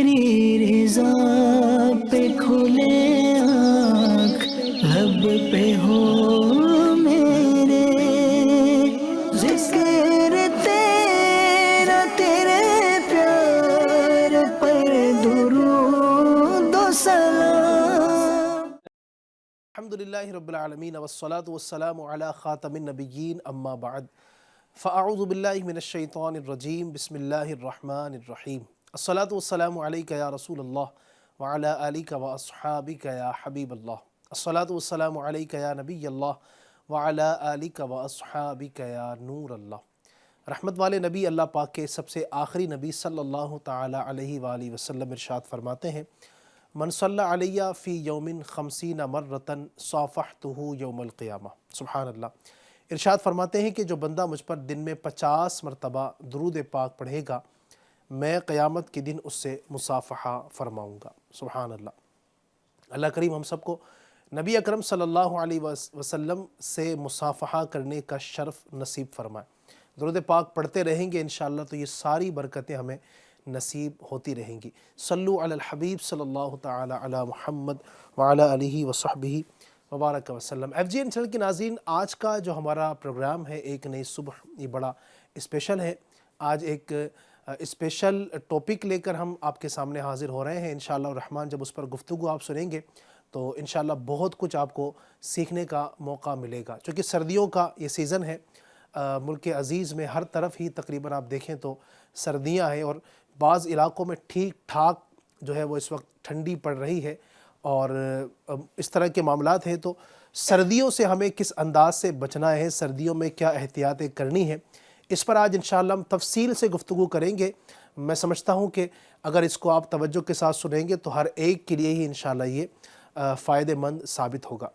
تیری رضا پہ کھلے آنکھ لب پہ ہو میرے، ذکر تیرا تیرے پیار پر درود و سلام۔ الحمدللہ رب العالمین والصلاة والسلام علی خاتم النبیین اما بعد فاعوذ باللہ من الشیطان الرجیم بسم اللہ الرحمن الرحیم الصلاة والسلام علیک یا رسول اللہ وعلی آلک واصحابک یا حبیب اللہ، الصلاة والسلام علیک یا نبی اللہ وعلی آلک واصحابک یا نور اللہ۔ رحمت والے نبی اللہ پاک کے سب سے آخری نبی صلی اللہ تعالی علیہ وآلہ وسلم ارشاد فرماتے ہیں، من صلی علیہ فی یوم 50 مرتن صافحتہ یوم القیامہ۔ سبحان اللہ۔ ارشاد فرماتے ہیں کہ جو بندہ مجھ پر دن میں 50 مرتبہ درود پاک پڑھے گا، میں قیامت کے دن اس سے مصافحہ فرماؤں گا۔ سبحان اللہ۔ اللہ کریم ہم سب کو نبی اکرم صلی اللہ علیہ وسلم سے مصافحہ کرنے کا شرف نصیب فرمائے۔ درود پاک پڑھتے رہیں گے انشاءاللہ تو یہ ساری برکتیں ہمیں نصیب ہوتی رہیں گی۔ صلو علی الحبیب صلی اللہ تعالی علی محمد وعلی آلہ وصحبہ وبارک وسلم۔ ایف جی این چینل کے ناظرین، آج کا جو ہمارا پروگرام ہے ایک نئی صبح، یہ بڑا اسپیشل ہے۔ آج ایک اسپیشل ٹاپک لے کر ہم آپ کے سامنے حاضر ہو رہے ہیں انشاءاللہ الرحمن۔ جب اس پر گفتگو آپ سنیں گے تو انشاءاللہ بہت کچھ آپ کو سیکھنے کا موقع ملے گا، چونکہ سردیوں کا یہ سیزن ہے۔ ملک عزیز میں ہر طرف ہی تقریباً آپ دیکھیں تو سردیاں ہیں، اور بعض علاقوں میں ٹھیک ٹھاک جو ہے وہ اس وقت ٹھنڈی پڑ رہی ہے، اور اس طرح کے معاملات ہیں۔ تو سردیوں سے ہمیں کس انداز سے بچنا ہے، سردیوں میں کیا احتیاطیں کرنی ہیں، اس پر آج انشاءاللہ ہم تفصیل سے گفتگو کریں گے۔ میں سمجھتا ہوں کہ اگر اس کو آپ توجہ کے ساتھ سنیں گے تو ہر ایک کے لیے ہی انشاءاللہ یہ فائدہ مند ثابت ہوگا۔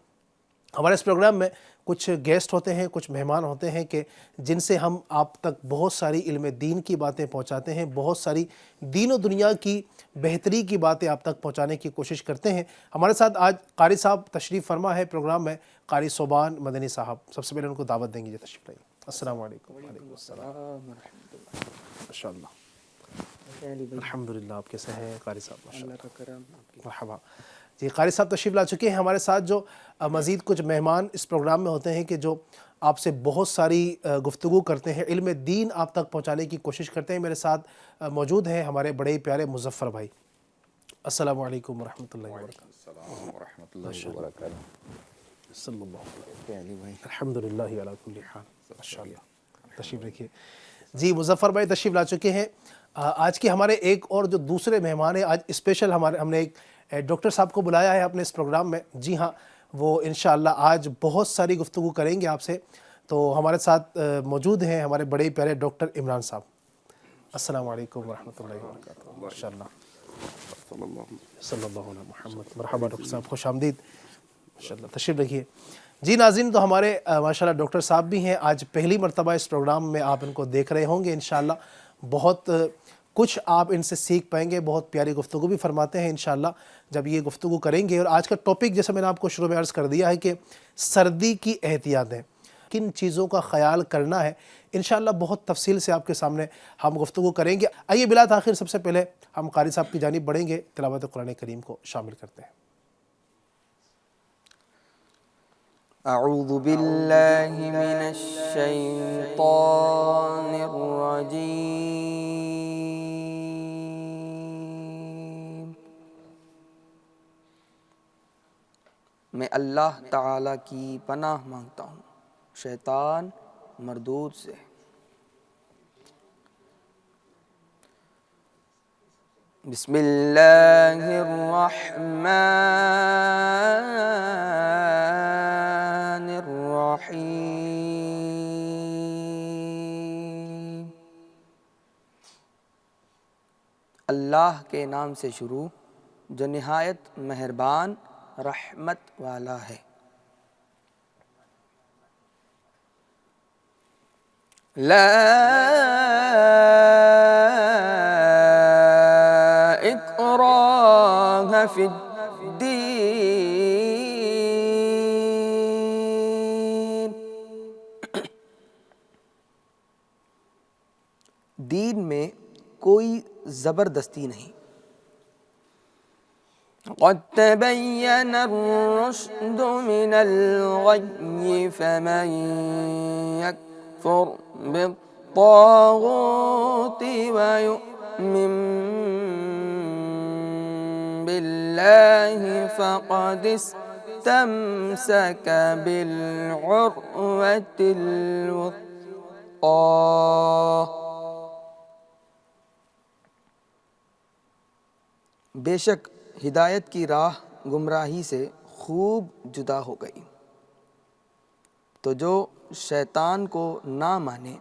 ہمارے اس پروگرام میں کچھ گیسٹ ہوتے ہیں، کچھ مہمان ہوتے ہیں کہ جن سے ہم آپ تک بہت ساری علم دین کی باتیں پہنچاتے ہیں، بہت ساری دین و دنیا کی بہتری کی باتیں آپ تک پہنچانے کی کوشش کرتے ہیں۔ ہمارے ساتھ آج قاری صاحب تشریف فرما ہے پروگرام میں، قاری صوبان مدنی صاحب۔ سب سے پہلے ان کو دعوت دیں گے، جی تشریف لائیے۔ السلام علیکم۔ وعلیکم السلام ماشاء اللہ۔ الحمدللہ، آپ کیسے ہیں قاری صاحب؟ اللہ کا کرم۔ مرحبا جی۔ قاری صاحب تشریف لا چکے ہیں ہمارے ساتھ۔ جو مزید کچھ مہمان اس پروگرام میں ہوتے ہیں کہ جو آپ سے بہت ساری گفتگو کرتے ہیں، علم دین آپ تک پہنچانے کی کوشش کرتے ہیں۔ میرے ساتھ موجود ہیں ہمارے بڑے پیارے مظفر بھائی۔ السلام علیکم ورحمۃ اللہ وبرکاتہ۔ السلام ورحمۃ اللہ وبرکاتہ۔ صلی اللہ علی بھائی، الحمدللہ علی کل حال۔ ماشاء اللہ، تشریف رکھیے جی۔ مظفر بھائی تشریف لا چکے ہیں۔ آج کے ہمارے ایک اور جو دوسرے مہمان ہیں، آج اسپیشل ہم نے ایک ڈاکٹر صاحب کو بلایا ہے اپنے اس پروگرام میں۔ جی ہاں، وہ انشاءاللہ آج بہت ساری گفتگو کریں گے آپ سے۔ تو ہمارے ساتھ موجود ہیں ہمارے بڑے پیارے ڈاکٹر عمران صاحب۔ السلام علیکم ورحمۃ اللہ وبرکاتہ۔ ماشاء اللہ، صلی اللہ علیہ محمد۔ مرحبا ڈاکٹر صاحب، خوش آمدید۔ ماشاء اللہ، تشریف رکھیے جی۔ ناظرین، تو ہمارے ماشاء اللہ ڈاکٹر صاحب بھی ہیں، آج پہلی مرتبہ اس پروگرام میں آپ ان کو دیکھ رہے ہوں گے انشاءاللہ۔ بہت کچھ آپ ان سے سیکھ پائیں گے، بہت پیاری گفتگو بھی فرماتے ہیں انشاءاللہ جب یہ گفتگو کریں گے۔ اور آج کا ٹاپک جیسے میں نے آپ کو شروع میں عرض کر دیا ہے کہ سردی کی احتیاطیں، کن چیزوں کا خیال کرنا ہے، انشاءاللہ بہت تفصیل سے آپ کے سامنے ہم گفتگو کریں گے۔ آئیے بلا تاخیر سب سے پہلے ہم قاری صاحب کی جانب بڑھیں گے، تلاوت قرآن کریم کو شامل کرتے ہیں۔ اعوذ باللہ من الشیطان الرجیم، میں اللہ تعالی کی پناہ مانگتا ہوں شیطان مردود سے۔ بسم اللہ الرحمن الرحیم۔ اللہ کے نام سے شروع جو نہایت مہربان رحمت والا ہے۔ لا اکراہ فی الدین، دین میں کوئی زبردستی نہیں۔ قد تبين الرشد من الغي فمن يكفر بالطاغوت ويؤمن بالله فقد استمسك بالعروة الوثقى. بے شک ہدایت کی راہ گمراہی سے خوب جدا ہو گئی. تو جو شیطان کو نہ مانے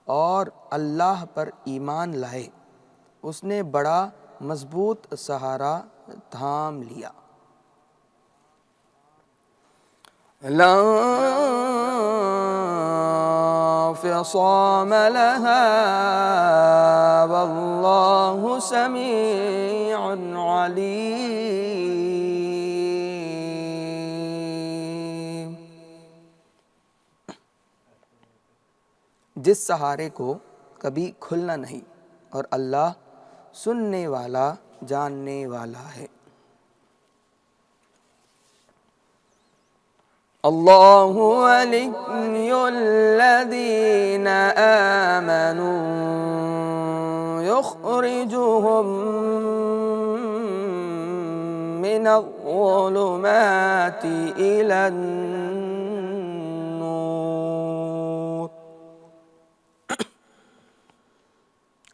اور اللہ پر ایمان لائے اس نے بڑا مضبوط سہارا تھام لیا. لا انفصام لها والله سميع عليم. جس سہارے کو کبھی کھلنا نہیں اور اللہ سننے والا جاننے والا ہے. اللہ ولی الذین آمنوا یخرجهم من الظلمات إلی النور.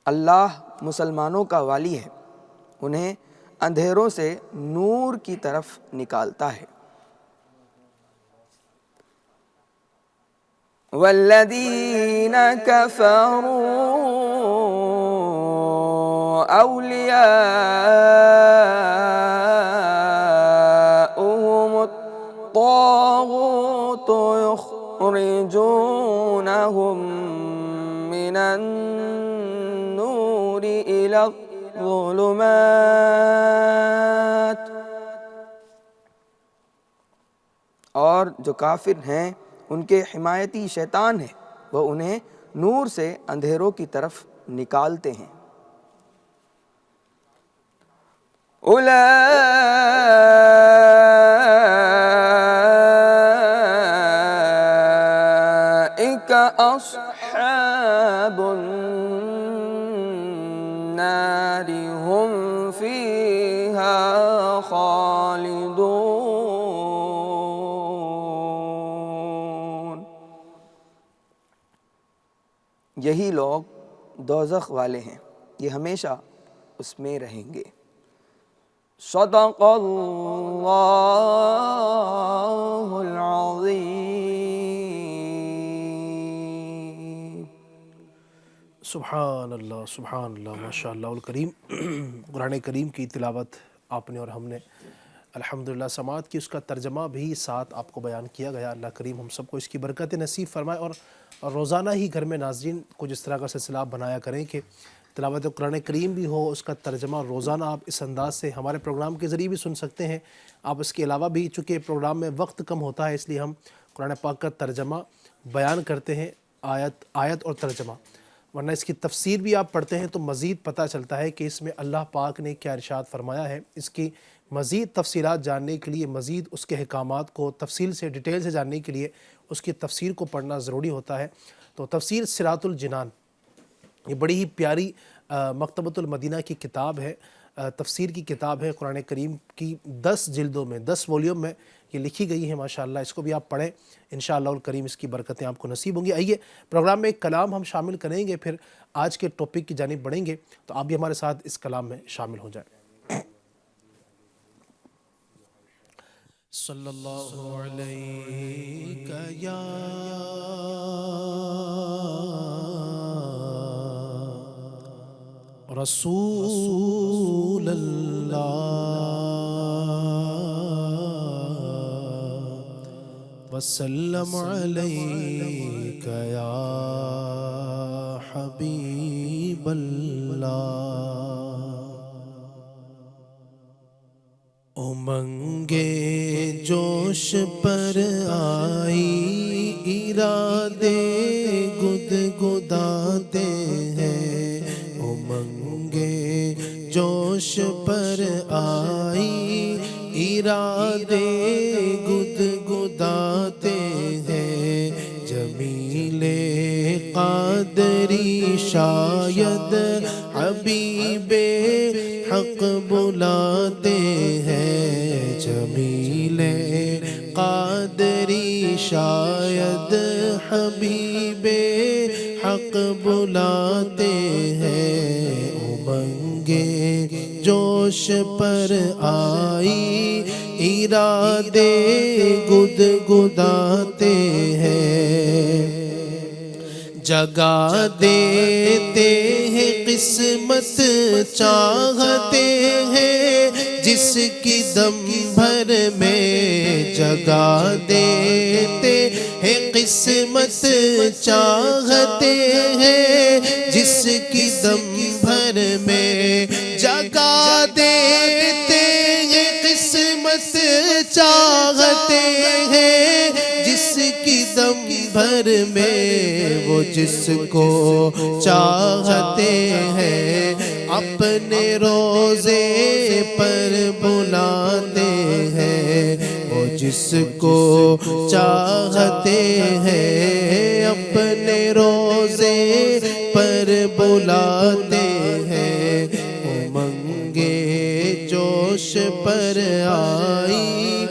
اللہ مسلمانوں کا والی ہے، انہیں اندھیروں سے نور کی طرف نکالتا ہے. والذین کفروا اولیاؤہم الطاغوت یخرجونہم من النور إلی الظلمات. اور جو کافر ہیں ان کے حمایتی شیطان ہیں، وہ انہیں نور سے اندھیروں کی طرف نکالتے ہیں. اولئک اصحاب النار هم فیہا خالدون. یہی لوگ دوزخ والے ہیں، یہ ہمیشہ اس میں رہیں گے. صدق اللہ العظیم. سبحان اللہ سبحان اللہ، ماشاء اللہ الکریم. قرآن کریم کی تلاوت آپ نے اور ہم نے الحمدللہ سماعت کی، اس کا ترجمہ بھی ساتھ آپ کو بیان کیا گیا. اللہ کریم ہم سب کو اس کی برکت نصیب فرمائے، اور روزانہ ہی گھر میں ناظرین کچھ اس طرح کا سلسلہ بنایا کریں کہ تلاوت قرآن کریم بھی ہو، اس کا ترجمہ روزانہ آپ اس انداز سے ہمارے پروگرام کے ذریعے بھی سن سکتے ہیں. آپ اس کے علاوہ بھی، چونکہ پروگرام میں وقت کم ہوتا ہے اس لیے ہم قرآن پاک کا ترجمہ بیان کرتے ہیں، آیت اور ترجمہ، ورنہ اس کی تفسیر بھی آپ پڑھتے ہیں تو مزید پتہ چلتا ہے کہ اس میں اللہ پاک نے کیا ارشاد فرمایا ہے. اس کی مزید تفصیلات جاننے کے لیے، مزید اس کے احکامات کو تفصیل سے ڈیٹیل سے جاننے کے لیے اس کی تفسیر کو پڑھنا ضروری ہوتا ہے. تو تفسیر صراط الجنان یہ بڑی ہی پیاری مکتبۃ المدینہ کی کتاب ہے، تفسیر کی کتاب ہے. قرآن کریم کی 10 جلدوں میں، 10 والیوم میں یہ لکھی گئی ہے ماشاءاللہ. اس کو بھی آپ پڑھیں، انشاءاللہ الکریم اس کی برکتیں آپ کو نصیب ہوں گی. آئیے پروگرام میں ایک کلام ہم شامل کریں گے، پھر آج کے ٹاپک کی جانب بڑھیں گے. تو آپ بھی ہمارے ساتھ اس کلام میں شامل ہو جائیں. صلی اللہ علیہ یا رسول اللہ وسلم علیک یا حبیب اللہ. امنگے جوش پر آئی ارادے گدگداتے ہیں، امنگے جوش جوش پر آئی ارادے گدگداتے ہیں جمیل قادری شاید حبیب حق بلاتے ہیں جمیل قادری شاید حبیب حق بلاتے ہیں امنگے جوش پر آئی ارادے گدگداتے ہیں جگا دیتے ہیں قسمت چاہتے ہیں جس کی دم بھر میں جگا دیتے ہیں قسمت چاہتے ہیں جس کی دم بھر میں جگا دیتے ہیں قسمت چاہتے ہیں جس کی دم بھر میں وہ جس کو چاہتے ہیں اپنے روزے پر بلاتے ہیں وہ جس کو چاہتے ہیں اپنے روزے پر بلاتے ہیں امنگے جوش پر آئی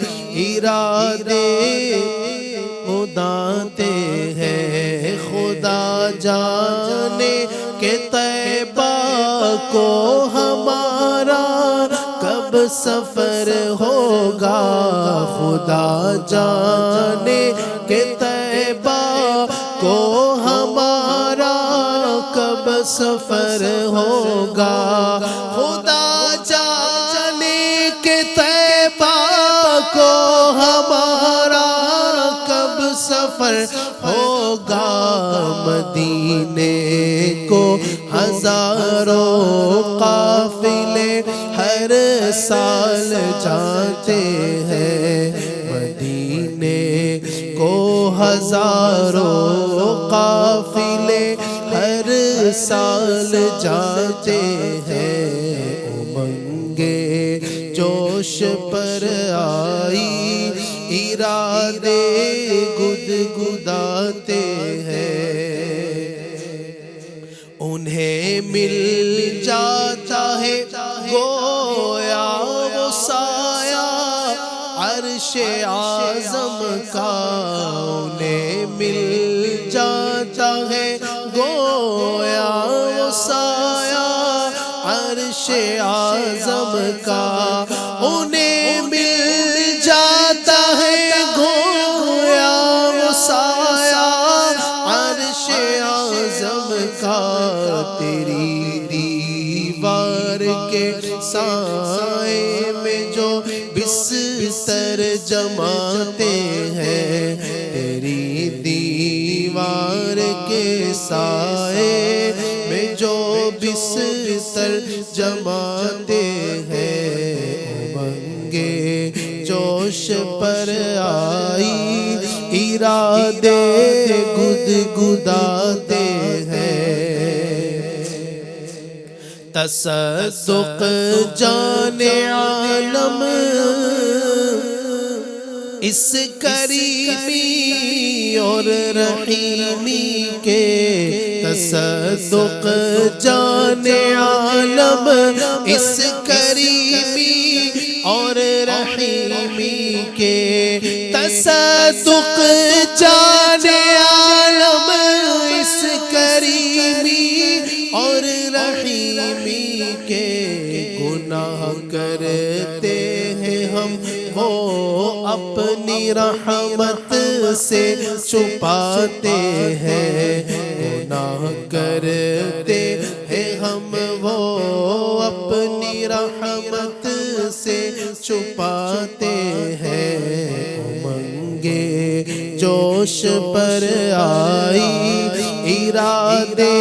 ارادے اڑاتے ہیں خدا جانے کہ طیبہ کو ہمارا کب سفر ہوگا خدا جانے کہ طیبہ کو ہمارا کب سفر ہوگا خدا جانے کہ طیبہ کو ہمارا کب سفر ہوگا مدینے کو ہزاروں قافلے ہر سال جاتے ہیں مدینے کو ہزاروں قافلے ہر سال جاتے ہیں امنگے جوش پر آئی ارادے گدگداتے ہیں انہیں مل جاتا ہے گویا وہ سایہ عرش اعظم کا انہیں مل جاتا ہے گویا وہ سایہ عرش اعظم کا انہیں مل جاتا ہے گویا وہ سایہ عرش اعظم کا تیری دیوار کے سائے میں جو بستر جماتے ہیں تیری دیوار کے سائے میں جو بستر جماتے ہیں امنگے جوش پر آئی ارادے گدگداتے ہیں تصدق جانے عالم اس کریمی اور رحیمی کے تصدق جانے عالم اس کریمی اور رحیمی کے تصدق جانے عالم اس کریمی اور رحیمی کے گناہ کرتے ہیں ہم وہ اپنی رحمت سے چھپاتے ہیں گناہ کرتے ہیں ہم وہ اپنی رحمت سے چھپاتے ہیں امنگے جوش پر آئی ارادے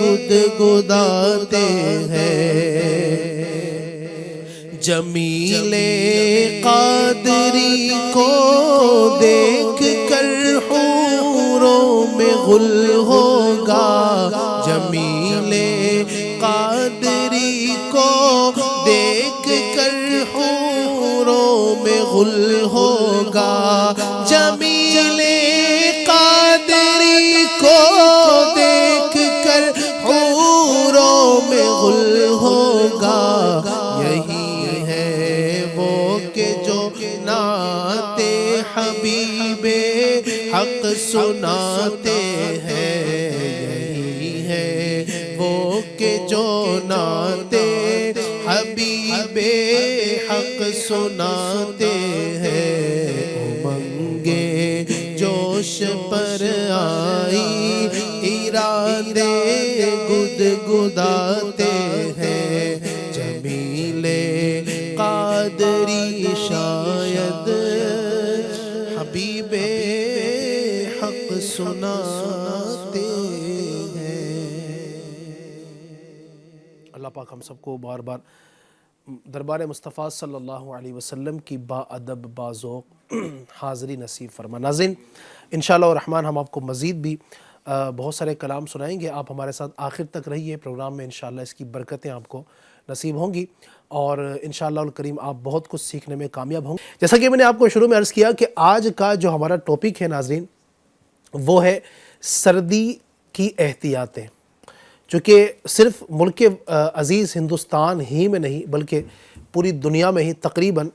گدگداتے ہیں جمیل قادری کو دیکھ کر حوروں میں غل ہوگا جمیل قادری کو دیکھ کر حوروں میں غل ہوگا، جمیل قادری کو دیکھ کر حوروں میں غل ہوگا۔ یہی ہے وہ کہ جو نعت حبیب حق سناتے ہیں، یہی ہے وہ کہ جو نعت حبیب حق سناتے ہیں۔ امنگے جوش پر آئی ارادے گدگداتے ہیں، جمیل قادری شاید حبیب حق سناتے ہیں۔ اللہ پاک ہم سب کو بار بار دربار مصطفیٰ صلی اللہ علیہ وسلم کی با ادب با ذوق حاضری نصیب فرما۔ ناظرین انشاءاللہ الرحمن ہم آپ کو مزید بھی بہت سارے کلام سنائیں گے، آپ ہمارے ساتھ آخر تک رہیے، پروگرام میں انشاءاللہ اس کی برکتیں آپ کو نصیب ہوں گی اور انشاءاللہ الکریم آپ بہت کچھ سیکھنے میں کامیاب ہوں گے۔ جیسا کہ میں نے آپ کو شروع میں عرض کیا کہ آج کا جو ہمارا ٹاپک ہے ناظرین وہ ہے سردی کی احتیاطیں، چونکہ صرف ملک عزیز ہندوستان ہی میں نہیں بلکہ پوری دنیا میں ہی تقریباً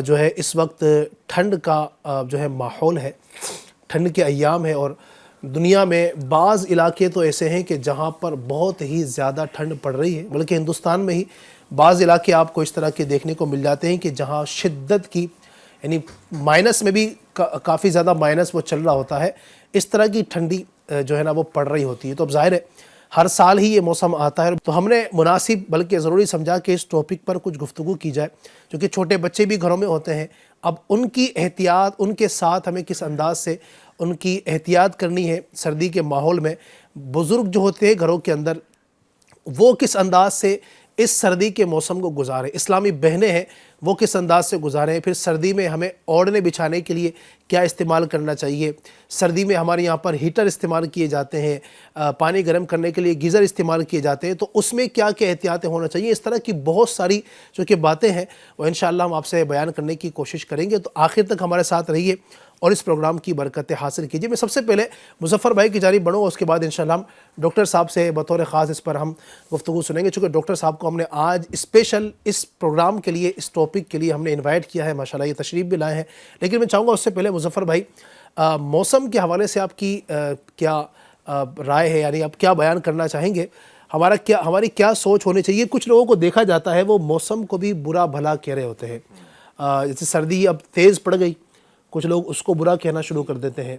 جو ہے اس وقت ٹھنڈ کا جو ہے ماحول ہے، ٹھنڈ کے ایام ہے، اور دنیا میں بعض علاقے تو ایسے ہیں کہ جہاں پر بہت ہی زیادہ ٹھنڈ پڑ رہی ہے، بلکہ ہندوستان میں ہی بعض علاقے آپ کو اس طرح کے دیکھنے کو مل جاتے ہیں کہ جہاں شدت کی یعنی مائنس میں بھی کافی زیادہ مائنس وہ چل رہا ہوتا ہے، اس طرح کی ٹھنڈی جو ہے نا وہ پڑ رہی ہوتی ہے۔ تو اب ظاہر ہے ہر سال ہی یہ موسم آتا ہے، تو ہم نے مناسب بلکہ ضروری سمجھا کہ اس ٹاپک پر کچھ گفتگو کی جائے، کیونکہ چھوٹے بچے بھی گھروں میں ہوتے ہیں، اب ان کی احتیاط ان کے ساتھ ہمیں کس انداز سے ان کی احتیاط کرنی ہے سردی کے ماحول میں، بزرگ جو ہوتے ہیں گھروں کے اندر وہ کس انداز سے اس سردی کے موسم کو گزاریں، اسلامی بہنیں ہیں وہ کس انداز سے گزاریں، پھر سردی میں ہمیں اوڑھنے بچھانے کے لیے کیا استعمال کرنا چاہیے، سردی میں ہمارے یہاں پر ہیٹر استعمال کیے جاتے ہیں، پانی گرم کرنے کے لیے گیزر استعمال کیے جاتے ہیں، تو اس میں کیا کیا احتیاطیں ہونا چاہیے، اس طرح کی بہت ساری جو کہ باتیں ہیں وہ انشاءاللہ ہم آپ سے بیان کرنے کی کوشش کریں گے، تو آخر تک ہمارے ساتھ رہیے اور اس پروگرام کی برکتیں حاصل کیجیے۔ میں سب سے پہلے مظفر بھائی کی جانب بڑھوں، اس کے بعد انشاءاللہ ہم ڈاکٹر صاحب سے بطور خاص اس پر ہم گفتگو سنیں گے، چونکہ ڈاکٹر صاحب کو ہم نے آج اسپیشل اس پروگرام کے لیے اس ٹاپک کے لیے ہم نے انوائٹ کیا ہے، ماشاءاللہ یہ تشریف بھی لائے ہیں، لیکن میں چاہوں گا اس سے پہلے مظفر بھائی موسم کے حوالے سے آپ کی کیا رائے ہے، یعنی آپ کیا بیان کرنا چاہیں گے، ہماری کیا سوچ ہونی چاہیے؟ کچھ لوگوں کو دیکھا جاتا ہے وہ موسم کو بھی برا بھلا کہہ رہے ہوتے ہیں، جیسے سردی اب تیز پڑ گئی، کچھ لوگ اس کو برا کہنا شروع کر دیتے ہیں،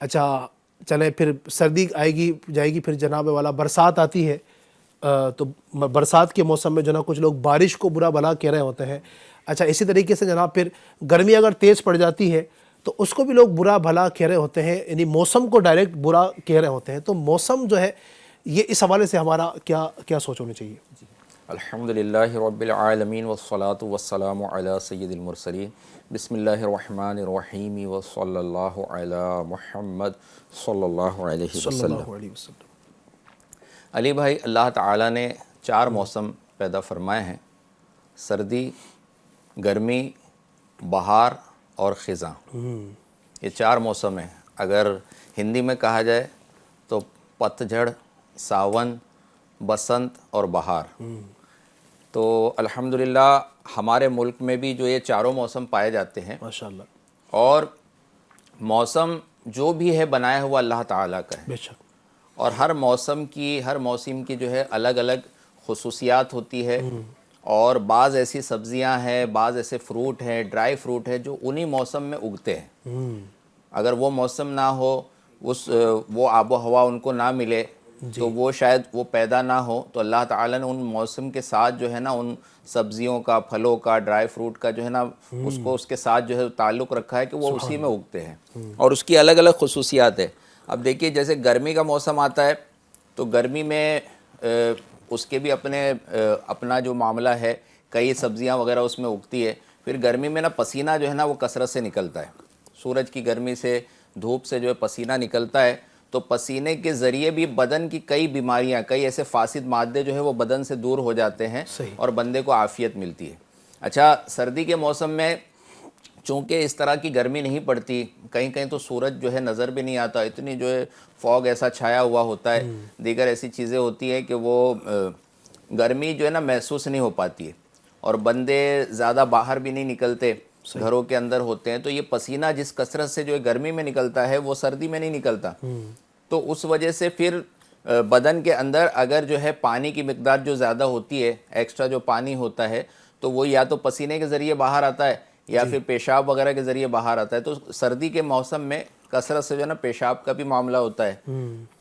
اچھا چلیں پھر سردی آئے گی جائے گی، پھر جناب والا برسات آتی ہے، تو برسات کے موسم میں جو نا کچھ لوگ بارش کو برا بھلا کہہ رہے ہوتے ہیں، اچھا اسی طریقے سے جناب پھر گرمی اگر تیز پڑ جاتی ہے تو اس کو بھی لوگ برا بھلا کہہ رہے ہوتے ہیں، یعنی موسم کو ڈائریکٹ برا کہہ رہے ہوتے ہیں، تو موسم جو ہے یہ اس حوالے سے ہمارا کیا سوچ ہونی چاہیے؟ الحمدللہ رب العالمین والصلاة والسلام علی سید المرسلین، بسم اللہ الرحمن الرحیم وصلی اللہ علی محمد صلی اللہ علیہ وسلم۔ علی بھائی، اللہ تعالیٰ نے 4 موسم پیدا فرمائے ہیں، سردی، گرمی، بہار اور خزاں، یہ 4 موسم ہیں۔ اگر ہندی میں کہا جائے تو پت جھڑ، ساون، بسنت اور بہار۔ تو الحمدللہ ہمارے ملک میں بھی جو یہ 4 موسم پائے جاتے ہیں، ماشاءاللہ، اور موسم جو بھی ہے بنایا ہوا اللہ تعالیٰ کا ہے، بے شک، اور ہر موسم کی جو ہے الگ الگ خصوصیات ہوتی ہے، اور بعض ایسی سبزیاں ہیں، بعض ایسے فروٹ ہیں، ڈرائی فروٹ ہے جو انہی موسم میں اگتے ہیں۔ اگر وہ موسم نہ ہو، وہ آب و ہوا ان کو نہ ملے تو وہ شاید وہ پیدا نہ ہو، تو اللہ تعالیٰ نے ان موسم کے ساتھ جو ہے نا ان سبزیوں کا، پھلوں کا، ڈرائی فروٹ کا جو ہے نا اس کے ساتھ جو ہے تعلق رکھا ہے کہ وہ اسی میں اگتے ہیں، اور اس کی الگ الگ خصوصیات ہے۔ اب دیکھیے جیسے گرمی کا موسم آتا ہے تو گرمی میں اس کے بھی اپنا جو معاملہ ہے، کئی سبزیاں وغیرہ اس میں اگتی ہے۔ پھر گرمی میں نا پسینہ جو ہے نا وہ کثرت سے نکلتا ہے، سورج کی گرمی سے، دھوپ سے جو ہے پسینہ نکلتا ہے، تو پسینے کے ذریعے بھی بدن کی کئی بیماریاں، کئی ایسے فاسد مادے جو ہے وہ بدن سے دور ہو جاتے ہیں اور بندے کو عافیت ملتی ہے۔ اچھا، سردی کے موسم میں چونکہ اس طرح کی گرمی نہیں پڑتی، کہیں کہیں تو سورج جو ہے نظر بھی نہیں آتا، اتنی جو ہے فوگ ایسا چھایا ہوا ہوتا ہے، دیگر ایسی چیزیں ہوتی ہیں کہ وہ گرمی جو ہے نا محسوس نہیں ہو پاتی ہے، اور بندے زیادہ باہر بھی نہیں نکلتے، گھروں کے اندر ہوتے ہیں، تو یہ پسینہ جس کثرت سے جو ہے گرمی میں نکلتا ہے وہ سردی میں نہیں نکلتا، تو اس وجہ سے پھر بدن کے اندر اگر جو ہے پانی کی مقدار جو زیادہ ہوتی ہے، ایکسٹرا جو پانی ہوتا ہے، تو وہ یا تو پسینے کے ذریعے باہر آتا ہے یا پھر پیشاب وغیرہ کے ذریعے باہر آتا ہے۔ تو سردی کے موسم میں کثرت سے جو ہے نا پیشاب کا بھی معاملہ ہوتا ہے۔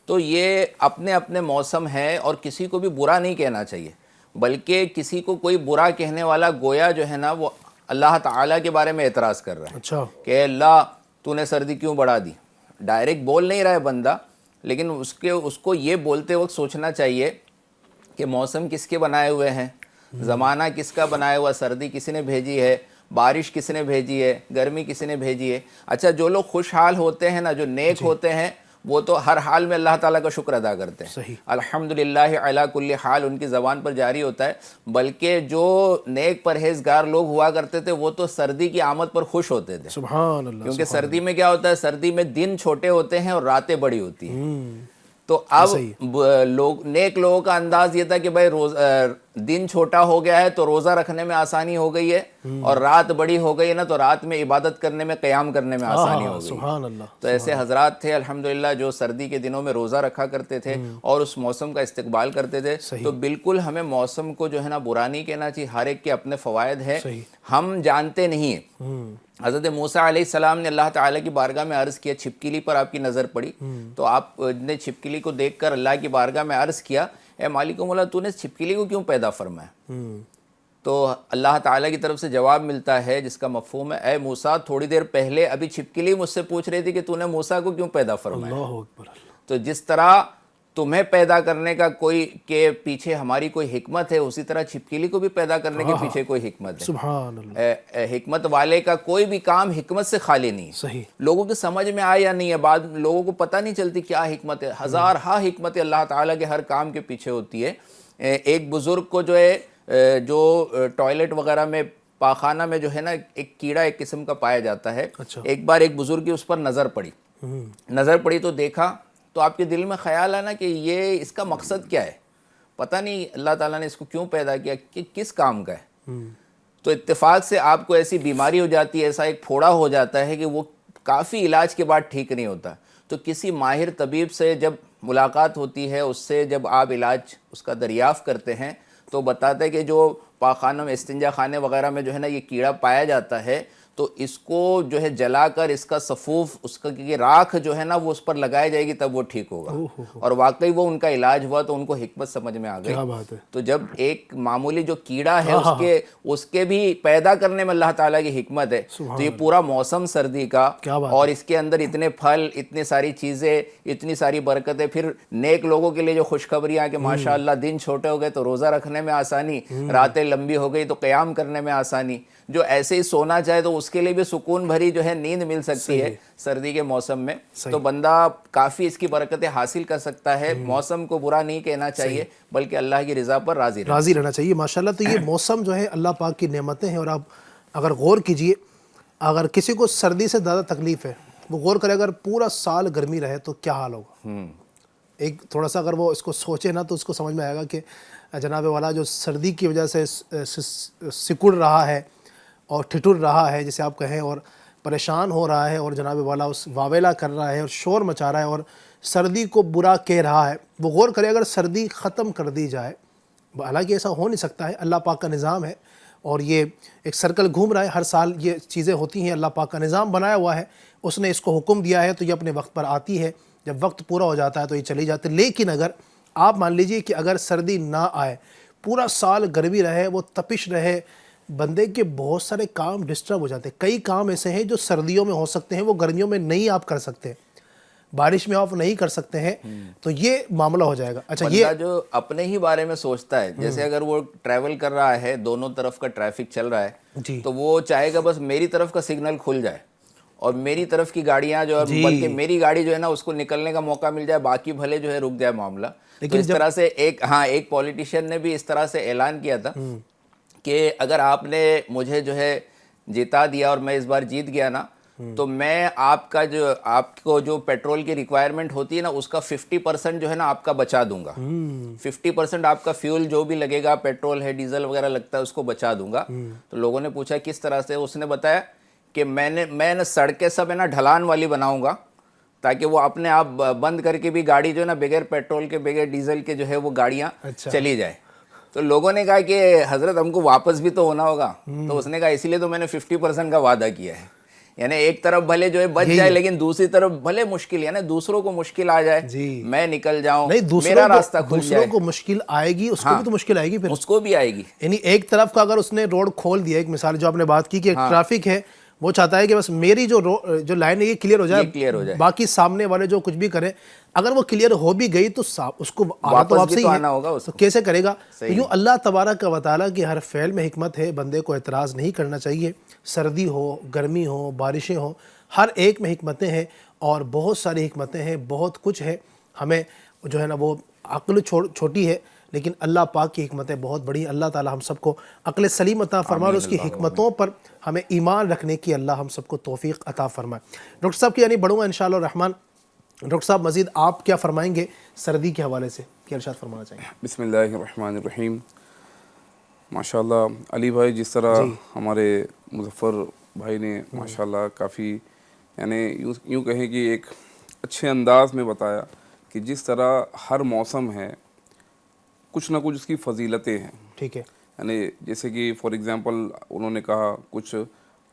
تو یہ اپنے اپنے موسم ہے، اور کسی کو بھی برا نہیں کہنا چاہیے، بلکہ کسی کو کوئی برا کہنے والا گویا جو ہے نا وہ اللہ تعالیٰ کے بارے میں اعتراض کر رہا ہے اچھا کہ اے اللہ تو نے سردی کیوں بڑھا دی۔ ڈائریکٹ بول نہیں رہا ہے بندہ، لیکن اس کو یہ بولتے وقت سوچنا چاہیے کہ موسم کس کے بنائے ہوئے ہیں، زمانہ کس کا بنایا ہوا، سردی کس نے بھیجی ہے، بارش کس نے بھیجی ہے، گرمی کس نے بھیجی ہے۔ اچھا، جو لوگ خوشحال ہوتے ہیں نا، جو نیک ہوتے ہیں، وہ تو ہر حال میں اللہ تعالیٰ کا شکر ادا کرتے ہیں، صحیح، الحمدللہ علی کل حال ان کی زبان پر جاری ہوتا ہے، بلکہ جو نیک پرہیزگار لوگ ہوا کرتے تھے وہ تو سردی کی آمد پر خوش ہوتے تھے، سبحان اللہ، کیونکہ سردی میں کیا ہوتا ہے، سردی میں دن چھوٹے ہوتے ہیں اور راتیں بڑی ہوتی ہیں۔ تو اب نیک لوگوں کا انداز یہ تھا کہ بھائی دن چھوٹا ہو گیا ہے تو روزہ رکھنے میں آسانی ہو گئی ہے، اور رات بڑی ہو گئی ہے نا تو رات میں عبادت کرنے میں، قیام کرنے میں آسانی ہو گئی۔ سبحان اللہ۔ تو ایسے حضرات تھے الحمدللہ جو سردی کے دنوں میں روزہ رکھا کرتے تھے اور اس موسم کا استقبال کرتے تھے۔ تو بالکل ہمیں موسم کو جو ہے نا برا نہیں کہنا چاہیے، ہر ایک کے اپنے فوائد ہیں، ہم جانتے نہیں ہیں۔ حضرت موسیٰ علیہ السلام نے اللہ تعالیٰ کی بارگاہ میں عرض کیا، چھپکلی پر آپ کی نظر پڑی، تو آپ نے چھپکلی کو دیکھ کر اللہ کی بارگاہ میں عرض کیا، اے مالک مولا تو نے چھپکلی کو کیوں پیدا فرمایا؟ تو اللہ تعالیٰ کی طرف سے جواب ملتا ہے جس کا مفہوم ہے، اے موسیٰ تھوڑی دیر پہلے ابھی چھپکلی مجھ سے پوچھ رہی تھی کہ تو نے موسیٰ کو کیوں پیدا فرمایا؟ اللہ اکبر۔ تو جس طرح تمہیں پیدا کرنے کا کوئی کے پیچھے ہماری کوئی حکمت ہے، اسی طرح چھپکلی کو بھی پیدا کرنے کے پیچھے کوئی حکمت ہے۔ سبحان اللہ۔ حکمت والے کا کوئی بھی کام حکمت سے خالی نہیں ہے۔ صحیح۔ لوگوں کی سمجھ میں آیا یا نہیں ہے، بعد لوگوں کو پتہ نہیں چلتی کیا حکمت ہے، ہزار ہاں حکمت اللہ تعالیٰ کے ہر کام کے پیچھے ہوتی ہے۔ ایک بزرگ کو جو ہے جو ٹوائلٹ وغیرہ میں، پاخانہ میں جو ہے نا ایک کیڑا ایک قسم کا پایا جاتا ہے، ایک بار ایک بزرگ کی اس پر نظر پڑی تو دیکھا، تو آپ کے دل میں خیال ہے نا کہ یہ اس کا مقصد کیا ہے، پتہ نہیں اللہ تعالیٰ نے اس کو کیوں پیدا کیا، کہ کس کام کا ہے۔ تو اتفاق سے آپ کو ایسی بیماری ہو جاتی ہے، ایسا ایک پھوڑا ہو جاتا ہے کہ وہ کافی علاج کے بعد ٹھیک نہیں ہوتا، تو کسی ماہر طبیب سے جب ملاقات ہوتی ہے، اس سے جب آپ علاج اس کا دریافت کرتے ہیں، تو بتاتا ہے کہ جو پاخانوں میں، استنجا خانے وغیرہ میں جو ہے نا یہ کیڑا پایا جاتا ہے، تو اس کو جو ہے جلا کر اس کا صفوف، اس کا کہ راکھ جو ہے نا وہ اس پر لگائی جائے گی تب وہ ٹھیک ہوگا، اور واقعی وہ ان کا علاج ہوا، تو ان کو حکمت سمجھ میں آ گئی۔ کیا بات ہے۔ تو جب ایک معمولی جو کیڑا ہے اس کے بھی پیدا کرنے میں اللہ تعالیٰ کی حکمت ہے، تو یہ پورا موسم سردی کا، اور اس کے اندر اتنے پھل، اتنی ساری چیزیں، اتنی ساری برکتیں، پھر نیک لوگوں کے لیے جو خوشخبریاں کہ ماشاءاللہ دن چھوٹے ہو گئے تو روزہ رکھنے میں آسانی، راتیں لمبی ہو گئی تو قیام کرنے میں آسانی، جو ایسے ہی سونا چاہے تو اس کے لیے بھی سکون بھری جو ہے نیند مل سکتی ہے سردی کے موسم میں، تو بندہ کافی اس کی برکتیں حاصل کر سکتا ہے۔ موسم کو برا نہیں کہنا چاہیے، بلکہ اللہ کی رضا پر راضی رہنا چاہیے۔ ماشاءاللہ، تو یہ موسم جو ہے اللہ پاک کی نعمتیں ہیں، اور آپ اگر غور کیجئے، اگر کسی کو سردی سے زیادہ تکلیف ہے، وہ غور کرے اگر پورا سال گرمی رہے تو کیا حال ہوگا۔ ایک تھوڑا سا اگر وہ اس کو سوچے نا تو اس کو سمجھ میں آئے گا کہ جناب والا جو سردی کی وجہ سے سکڑ رہا ہے اور ٹھٹر رہا ہے جسے آپ کہیں، اور پریشان ہو رہا ہے، اور جناب والا اس واویلا کر رہا ہے اور شور مچا رہا ہے اور سردی کو برا کہہ رہا ہے، وہ غور کرے اگر سردی ختم کر دی جائے، حالانکہ ایسا ہو نہیں سکتا ہے، اللہ پاک کا نظام ہے، اور یہ ایک سرکل گھوم رہا ہے، ہر سال یہ چیزیں ہوتی ہیں، اللہ پاک کا نظام بنایا ہوا ہے، اس نے اس کو حکم دیا ہے، تو یہ اپنے وقت پر آتی ہے، جب وقت پورا ہو جاتا ہے تو یہ چلی جاتی ہے۔ لیکن اگر آپ مان لیجئے کہ اگر سردی نہ آئے، پورا سال گرمی رہے، وہ تپش رہے، بندے کے بہت سارے کام ڈسٹرب ہو جاتے ہیں۔ کئی کام ایسے ہیں جو سردیوں میں ہو سکتے ہیں، وہ گرمیوں میں نہیں آپ کر سکتے، بارش میں آپ نہیں کر سکتے ہیں، تو یہ معاملہ ہو جائے گا۔ اچھا، یہ بندہ جو اپنے ہی بارے میں سوچتا ہے، جیسے اگر وہ ٹریول کر رہا ہے، دونوں طرف کا ٹریفک چل رہا ہے، تو وہ چاہے گا بس میری طرف کا سگنل کھل جائے، اور میری طرف کی گاڑیاں جو ہے بلکہ میری گاڑی جو ہے نا اس کو نکلنے کا موقع مل جائے, باقی بھلے جو ہے رک جائے معاملہ. تو اس طرح سے ایک پولیٹیشین نے بھی اس طرح سے اعلان کیا تھا کہ اگر آپ نے مجھے جو ہے جیتا دیا اور میں اس بار جیت گیا نا, تو میں آپ کو جو پیٹرول کی ریکوائرمنٹ ہوتی ہے نا اس کا 50% جو ہے نا آپ کا بچا دوں گا. 50% آپ کا فیول جو بھی لگے گا, پیٹرول ہے ڈیزل وغیرہ لگتا ہے, اس کو بچا دوں گا. تو لوگوں نے پوچھا کس طرح سے, اس نے بتایا کہ میں نا سڑکیں سب ہے نا ڈھلان والی بناؤں گا تاکہ وہ اپنے آپ بند کر کے بھی گاڑی جو ہے نا بغیر پیٹرول کے بغیر ڈیزل کے جو ہے وہ گاڑیاں چلی جائے. تو لوگوں نے کہا کہ حضرت ہم کو واپس بھی تو ہونا ہوگا. تو اس نے کہا اسی لیے تو میں نے 50% کا وعدہ کیا ہے. یعنی ایک طرف بھلے جو ہے بچ جائے لیکن دوسری طرف بھلے مشکل, یعنی دوسروں کو مشکل آ جائے, میں نکل جاؤں, میرا راستہ کھل جائے. دوسروں کو مشکل آئے گی, اس کو بھی تو مشکل آئے گی, پھر اس کو بھی آئے گی. یعنی ایک طرف کا اگر اس نے روڈ کھول دیا, ایک مثال جو آپ نے بات کی کہ ٹریفک ہے, وہ چاہتا ہے کہ بس میری جو لائن ہے یہ کلیئر ہو جائے, باقی سامنے والے جو کچھ بھی کریں, اگر وہ کلیئر ہو بھی گئی تو اس کو آنا تو واپس ہی ہے, تو کیسے کرے گا؟ تو یوں اللہ تبارک و تعالیٰ کی ہر فعل میں حکمت ہے, بندے کو اعتراض نہیں کرنا چاہیے. سردی ہو, گرمی ہو, بارشیں ہوں, ہر ایک میں حکمتیں ہیں, اور بہت ساری حکمتیں ہیں, بہت کچھ ہے. ہمیں جو ہے نا وہ عقل چھوٹی ہے, لیکن اللہ پاک کی حکمتیں بہت بڑی. اللہ تعالی ہم سب کو عقل سلیم عطا فرمائے, اور اس کی حکمتوں پر ہمیں ایمان رکھنے کی اللہ ہم سب کو توفیق عطا فرمائے. ڈاکٹر صاحب کی یعنی بڑھوں گا انشاءاللہ الرحمن. ڈاکٹر صاحب مزید آپ کیا فرمائیں گے سردی کے حوالے سے, کیا ارشاد فرمانا چاہیں گے؟ بسم اللہ الرحمن الرحیم. ماشاءاللہ علی بھائی جس طرح ہمارے مظفر بھائی نے ماشاءاللہ کافی یعنی یوں کہیں کہ ایک اچھے انداز میں بتایا کہ جس طرح ہر موسم ہے کچھ نہ کچھ اس کی فضیلتیں ہیں. ٹھیک ہے. یعنی جیسے کہ فار ایگزامپل انہوں نے کہا کچھ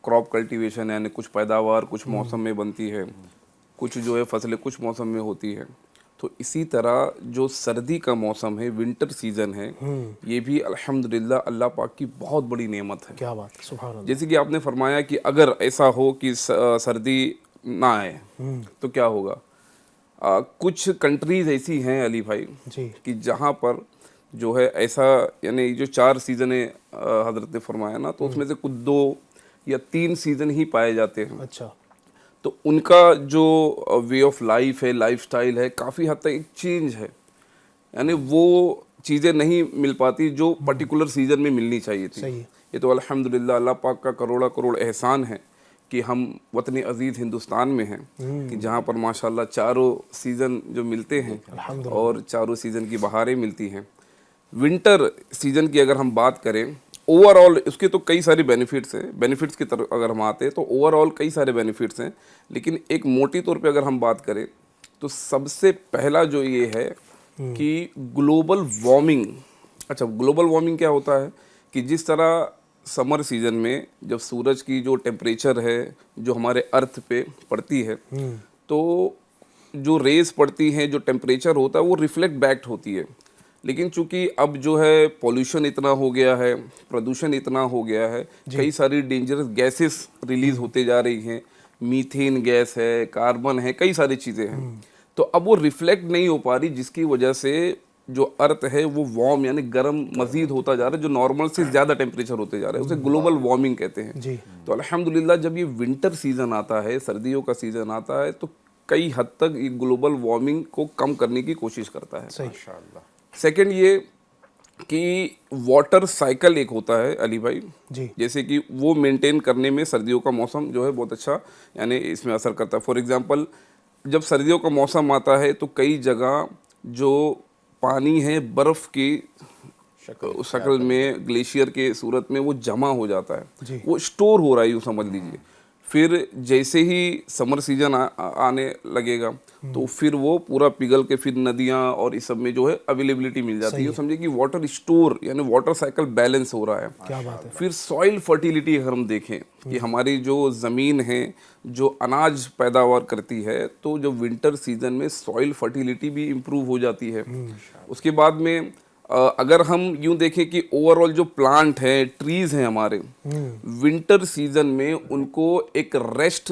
کراپ کلٹیویشن یعنی کچھ پیداوار کچھ موسم میں بنتی ہے, کچھ جو ہے فصلیں کچھ موسم میں ہوتی ہے. تو اسی طرح جو سردی کا موسم ہے, ونٹر سیزن ہے, یہ بھی الحمدللہ اللہ پاک کی بہت بڑی نعمت ہے. کیا بات, سبحان اللہ. جیسے کہ آپ نے فرمایا کہ اگر ایسا ہو کہ سردی نہ آئے تو کیا ہوگا. کچھ کنٹریز ایسی ہیں علی بھائی کہ جہاں پر جو ہے ایسا یعنی جو 4 سیزنیں حضرت نے فرمایا نا, تو اس میں سے کچھ 2 یا 3 سیزن ہی پائے جاتے ہیں. اچھا. تو ان کا جو وے آف لائف ہے, لائف سٹائل ہے, کافی حد تک ایک چینج ہے. یعنی وہ چیزیں نہیں مل پاتی جو پرٹیکولر سیزن میں ملنی چاہیے تھی. یہ تو الحمدللہ اللہ پاک کا کروڑا کروڑ احسان ہے کہ ہم وطن عزیز ہندوستان میں ہیں کہ جہاں پر ماشاءاللہ چاروں سیزن جو ملتے ہیں اور چاروں سیزن کی بہاریں ملتی ہیں. ونٹر سیزن کی اگر ہم بات کریں, اوور آل اس کے تو کئی ساری بینیفٹس ہیں. بینیفٹس کی طرف اگر ہم آتے ہیں تو اوور آل کئی سارے بینیفٹس ہیں, لیکن ایک موٹی طور پہ اگر ہم بات کریں تو سب سے پہلا جو یہ ہے کہ گلوبل وارمنگ. اچھا, گلوبل وارمنگ کیا ہوتا ہے کہ جس طرح سمر سیزن میں جب سورج کی جو ٹیمپریچر ہے جو ہمارے ارتھ پہ پڑتی ہے, تو جو ریز پڑتی ہیں, جو ٹیمپریچر ہوتا ہے وہ ریفلیکٹ بیک ہوتی ہے. لیکن چونکہ اب جو ہے پولوشن اتنا ہو گیا ہے, پردوشن اتنا ہو گیا ہے, کئی ساری ڈینجرس گیسز ریلیز ہوتے جا رہی ہیں, میتھین گیس ہے, کاربن ہے, کئی ساری چیزیں ہیں. تو اب وہ ریفلیکٹ نہیں ہو پا رہی, جس کی وجہ سے جو ارتھ ہے وہ وارم یعنی گرم مزید ہوتا جا رہا ہے, جو نارمل سے زیادہ ٹیمپریچر ہوتے جا رہا ہے, اسے گلوبل وارمنگ کہتے ہیں. تو الحمدللہ جب یہ ونٹر سیزن آتا ہے, سردیوں کا سیزن آتا ہے, تو کئی حد تک یہ گلوبل وارمنگ کو کم کرنے کی کوشش کرتا ہے. ماشاءاللہ. سیکنڈ یہ کہ واٹر سائیکل ایک ہوتا ہے علی بھائی, جیسے کہ وہ مینٹین کرنے میں سردیوں کا موسم جو ہے بہت اچھا یعنی اس میں اثر کرتا ہے. فار ایگزامپل جب سردیوں کا موسم آتا ہے تو کئی جگہ جو پانی ہے برف کی شکل میں گلیشیئر کے صورت میں وہ جمع ہو جاتا ہے, وہ اسٹور ہو رہا ہے یوں سمجھ لیجیے. پھر جیسے ہی سمر سیزن آنے لگے گا تو پھر وہ پورا پگھل کے پھر ندیاں اور اس سب میں جو ہے اویلیبلٹی مل جاتی ہے. سمجھے کہ واٹر اسٹور یعنی واٹر سائیکل بیلنس ہو رہا ہے. کیا بات ہے. پھر سوائل فرٹیلیٹی اگر ہم دیکھیں کہ ہماری جو زمین ہے جو اناج پیداوار کرتی ہے, تو جو ونٹر سیزن میں سوائل فرٹیلیٹی بھی امپروو ہو جاتی ہے. اس کے بعد میں اگر ہم یوں دیکھیں کہ اوور آل جو پلانٹ ہیں, ٹریز ہیں ہمارے, ونٹر سیزن میں ان کو ایک ریسٹ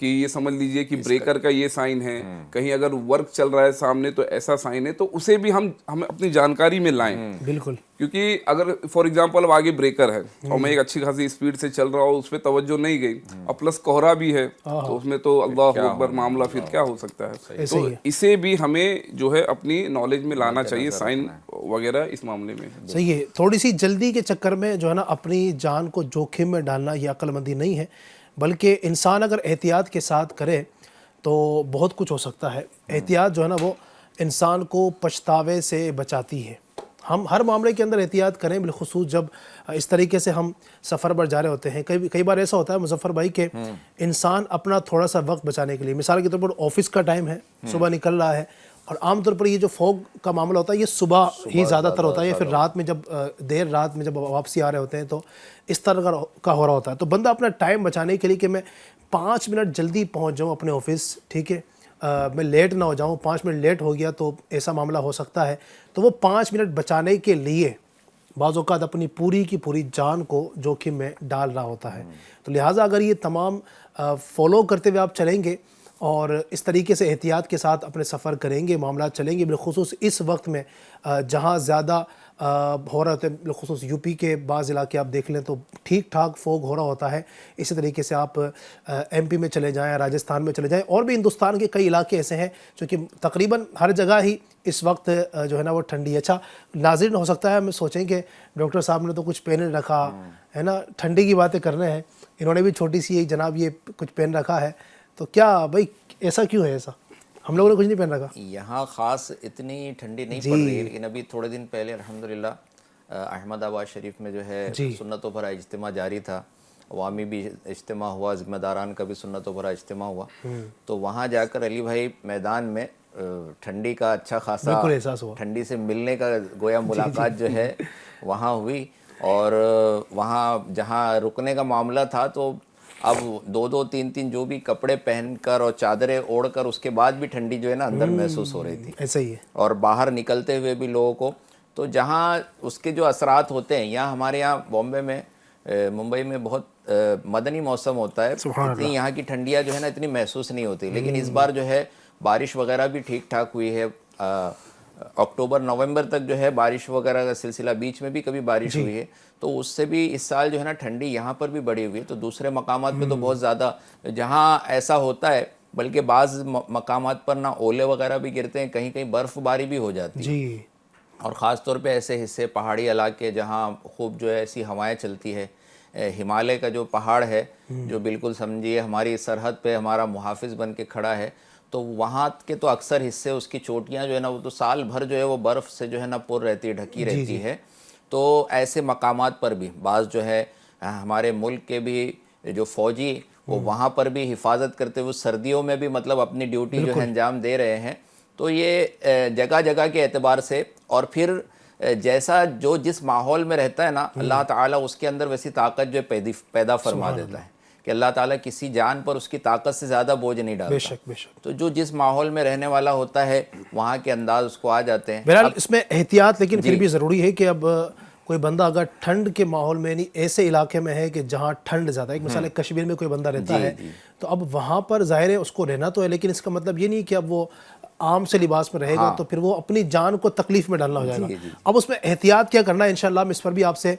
کہ یہ سمجھ لیجئے کہ بریکر کا یہ سائن ہے, کہیں اگر ورک چل رہا ہے سامنے تو ایسا سائن ہے, تو اسے بھی ہم اپنی جانکاری میں لائیں. بالکل, کیونکہ اگر فار ایگزامپل اب آگے بریکر ہے اور میں ایک اچھی خاصی اسپیڈ سے چل رہا ہوں, اس پہ توجہ نہیں گئی, اور پلس کوہرا بھی ہے, تو اس میں تو اللہ اکبر معاملہ پھر کیا ہو سکتا ہے. تو اسے بھی ہمیں جو ہے اپنی نالج میں لانا چاہیے, سائن وغیرہ اس معاملے میں. صحیح ہے. تھوڑی سی جلدی کے چکر میں جو ہے نا اپنی جان کو جوخم میں ڈالنا یہ عقل مندی نہیں ہے, بلکہ انسان اگر احتیاط کے ساتھ کرے تو بہت کچھ ہو سکتا ہے. احتیاط جو ہے نا وہ انسان کو پچھتاوے سے بچاتی ہے. ہم ہر معاملے کے اندر احتیاط کریں, بالخصوص جب اس طریقے سے ہم سفر پر جا رہے ہوتے ہیں. کئی بار ایسا ہوتا ہے مظفر بھائی کہ انسان اپنا تھوڑا سا وقت بچانے کے لیے, مثال کے طور پر آفس کا ٹائم ہے, صبح نکل رہا ہے, اور عام طور پر یہ جو فوگ کا معاملہ ہوتا ہے یہ صبح ہی زیادہ تر ہوتا ہے, یا پھر رات میں, جب دیر رات میں جب واپسی آ رہے ہوتے ہیں تو اس طرح کا ہو رہا ہوتا ہے. تو بندہ اپنا ٹائم بچانے کے لیے کہ میں 5 منٹ جلدی پہنچ جاؤں اپنے آفس, ٹھیک ہے, میں لیٹ نہ ہو جاؤں, 5 منٹ لیٹ ہو گیا تو ایسا معاملہ ہو سکتا ہے, تو وہ 5 منٹ بچانے کے لیے بعض اوقات اپنی پوری کی پوری جان کو جوخم میں ڈال رہا ہوتا ہے. تو لہٰذا اگر یہ تمام فالو کرتے ہوئے آپ چلیں گے اور اس طریقے سے احتیاط کے ساتھ اپنے سفر کریں گے, معاملات چلیں گے, بالخصوص اس وقت میں جہاں زیادہ ہو رہا ہوتا ہے, بالخصوص یو پی کے بعض علاقے آپ دیکھ لیں تو ٹھیک ٹھاک فوگ ہو رہا ہوتا ہے. اسی طریقے سے آپ ایم پی میں چلے جائیں, راجستھان میں چلے جائیں, اور بھی ہندوستان کے کئی علاقے ایسے ہیں جو کہ تقریباً ہر جگہ ہی اس وقت جو ہے نا وہ ٹھنڈی ہے. اچھا ناظرین, ہو سکتا ہے ہمیں سوچیں کہ ڈاکٹر صاحب نے تو کچھ پہن رکھا ہے نا, ٹھنڈی کی باتیں کر رہے ہیں, انہوں نے بھی چھوٹی سی ایک جناب یہ کچھ پہن رکھا ہے, تو کیا بھائی ایسا کیوں ہے؟ ایسا ہم لوگوں نے کچھ نہیں پہن رکھا. یہاں خاص اتنی ٹھنڈی نہیں پڑ رہی ہے, لیکن ابھی تھوڑے دن پہلے الحمدللہ احمد آباد شریف میں جو ہے سنتوں بھرا اجتماع جاری تھا, عوامی بھی اجتماع ہوا, ذمہ داران کا بھی سنتوں بھرا اجتماع ہوا. تو وہاں جا کر علی بھائی میدان میں ٹھنڈی کا اچھا خاصا ٹھنڈی سے ملنے کا گویا ملاقات جو ہے وہاں ہوئی. اور وہاں جہاں رکنے کا معاملہ تھا تو اب 2-3 جو بھی کپڑے پہن کر اور چادریں اوڑھ کر اس کے بعد بھی ٹھنڈی جو ہے نا اندر محسوس ہو رہی تھی. ایسا ہی ہے. اور باہر نکلتے ہوئے بھی لوگوں کو, تو جہاں اس کے جو اثرات ہوتے ہیں, یہاں ہمارے یہاں بامبے میں, ممبئی میں بہت مدنی موسم ہوتا ہے, اتنی یہاں کی ٹھنڈیاں جو ہے نا اتنی محسوس نہیں ہوتی. لیکن اس بار جو ہے بارش وغیرہ بھی ٹھیک ٹھاک ہوئی ہے, اکتوبر نومبر تک جو ہے بارش وغیرہ کا سلسلہ, بیچ میں بھی کبھی بارش ہوئی ہے, تو اس سے بھی اس سال جو ہے نا ٹھنڈی یہاں پر بھی بڑھی ہوئی ہے. تو دوسرے مقامات پہ تو بہت زیادہ جہاں ایسا ہوتا ہے, بلکہ بعض مقامات پر نہ اولے وغیرہ بھی گرتے ہیں, کہیں کہیں برف باری بھی ہو جاتی ہے. اور خاص طور پہ ایسے حصے پہاڑی علاقے جہاں خوب جو ہے ایسی ہوائیں چلتی ہے, ہمالیہ کا جو پہاڑ ہے جو بالکل سمجھیے ہماری سرحد پہ ہمارا محافظ بن کے کھڑا ہے, تو وہاں کے تو اکثر حصے اس کی چوٹیاں جو ہے نا وہ تو سال بھر جو ہے وہ برف سے جو ہے نا پر رہتی ہے, ڈھکی رہتی ہے. تو ایسے مقامات پر بھی بعض جو ہے ہمارے ملک کے بھی جو فوجی وہ وہاں پر بھی حفاظت کرتے ہوئے سردیوں میں بھی مطلب اپنی ڈیوٹی جو ہے انجام دے رہے ہیں. تو یہ جگہ جگہ کے اعتبار سے, اور پھر جیسا جو جس ماحول میں رہتا ہے نا, اللہ تعالیٰ اس کے اندر ویسی طاقت جو پیدا فرما دیتا ہے کہ اللہ تعالیٰ کسی جان پر اس کی طاقت سے زیادہ بوجھ نہیں ڈالتا. بے شک بے شک. تو جو جس ماحول میں رہنے والا ہوتا ہے وہاں کے انداز اس کو آ جاتے ہیں. بہرحال اس میں احتیاط لیکن پھر بھی ضروری ہے کہ اب کوئی بندہ اگر ٹھنڈ کے ماحول میں, نہیں ایسے علاقے میں ہے کہ جہاں ٹھنڈ زیادہ ہے, ایک مثال کشمیر میں کوئی بندہ رہتا ہے تو اب وہاں پر ظاہر ہے اس کو رہنا تو ہے, لیکن اس کا مطلب یہ نہیں کہ اب وہ عام سے لباس میں رہے گا تو پھر وہ اپنی جان کو تکلیف میں ڈالنا ہو جائے گا. اب اس میں احتیاط کیا کرنا ہے, انشاءاللہ ہم اس پر بھی آپ سے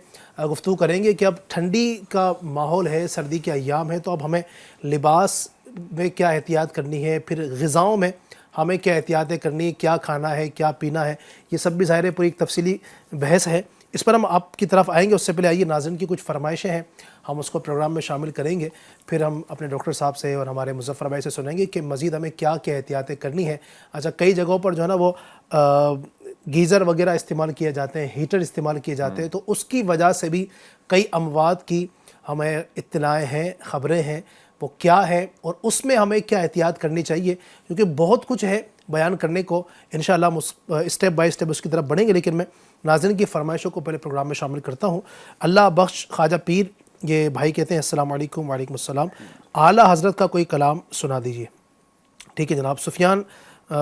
گفتگو کریں گے کہ اب ٹھنڈی کا ماحول ہے, سردی کے ایام ہے, تو اب ہمیں لباس میں کیا احتیاط کرنی ہے, پھر غذاؤں میں ہمیں کیا احتیاطیں کرنی ہے, کیا کھانا ہے, کیا پینا ہے, یہ سب بھی ظاہر ہے پوری ایک تفصیلی بحث ہے. اس پر ہم آپ کی طرف آئیں گے. اس سے پہلے آئیے ناظرین کی کچھ فرمائشیں ہیں, ہم اس کو پروگرام میں شامل کریں گے, پھر ہم اپنے ڈاکٹر صاحب سے اور ہمارے مظفر بھائی سے سنیں گے کہ مزید ہمیں کیا کیا احتیاطیں کرنی ہیں. اچھا کئی جگہوں پر جو ہے نا وہ گیزر وغیرہ استعمال کیے جاتے ہیں, ہیٹر استعمال کیے جاتے ہیں, تو اس کی وجہ سے بھی کئی اموات کی ہمیں اطلاعیں ہیں, خبریں ہیں, وہ کیا ہے اور اس میں ہمیں کیا احتیاط کرنی چاہیے, کیونکہ بہت کچھ ہے بیان کرنے کو. انشاءاللہ ہم اسٹیپ بائی اسٹیپ اس کی طرف بڑھیں گے, لیکن میں ناظرین کی فرمائشوں کو پہلے پروگرام میں شامل کرتا ہوں. اللہ بخش خواجہ پیر یہ بھائی کہتے ہیں السلام علیکم. وعلیکم السلام. اعلیٰ حضرت کا کوئی کلام سنا دیجیے. ٹھیک ہے جناب. سفیان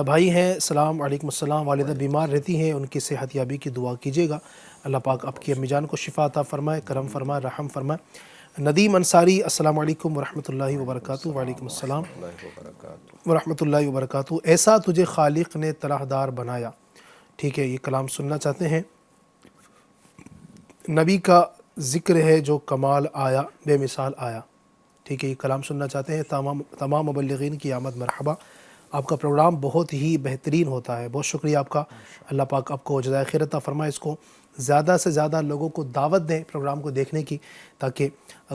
بھائی ہیں, السلام علیکم السلام. والدہ بیمار رہتی ہیں, ان کی صحت یابی کی دعا کیجیے گا. اللہ پاک آپ کی امی جان کو شفا عطا فرمائے, کرم فرمائے, رحم فرمائے. ندیم انصاری السلام علیکم ورحمۃ اللہ وبرکاتہ. وعلیکم السلام ورحمۃ اللہ وبرکاتہ. ایسا تجھے خالق نے طرح دار بنایا. ٹھیک ہے, یہ کلام سننا چاہتے ہیں. نبی کا ذکر ہے جو کمال آیا بے مثال آیا. ٹھیک ہے, یہ کلام سننا چاہتے ہیں. تمام مبلغین کی آمد مرحبا. آپ کا پروگرام بہت ہی بہترین ہوتا ہے, بہت شکریہ آپ کا. اللہ پاک آپ کو جزائے خیر عطا فرمائے. اس کو زیادہ سے زیادہ لوگوں کو دعوت دیں پروگرام کو دیکھنے کی, تاکہ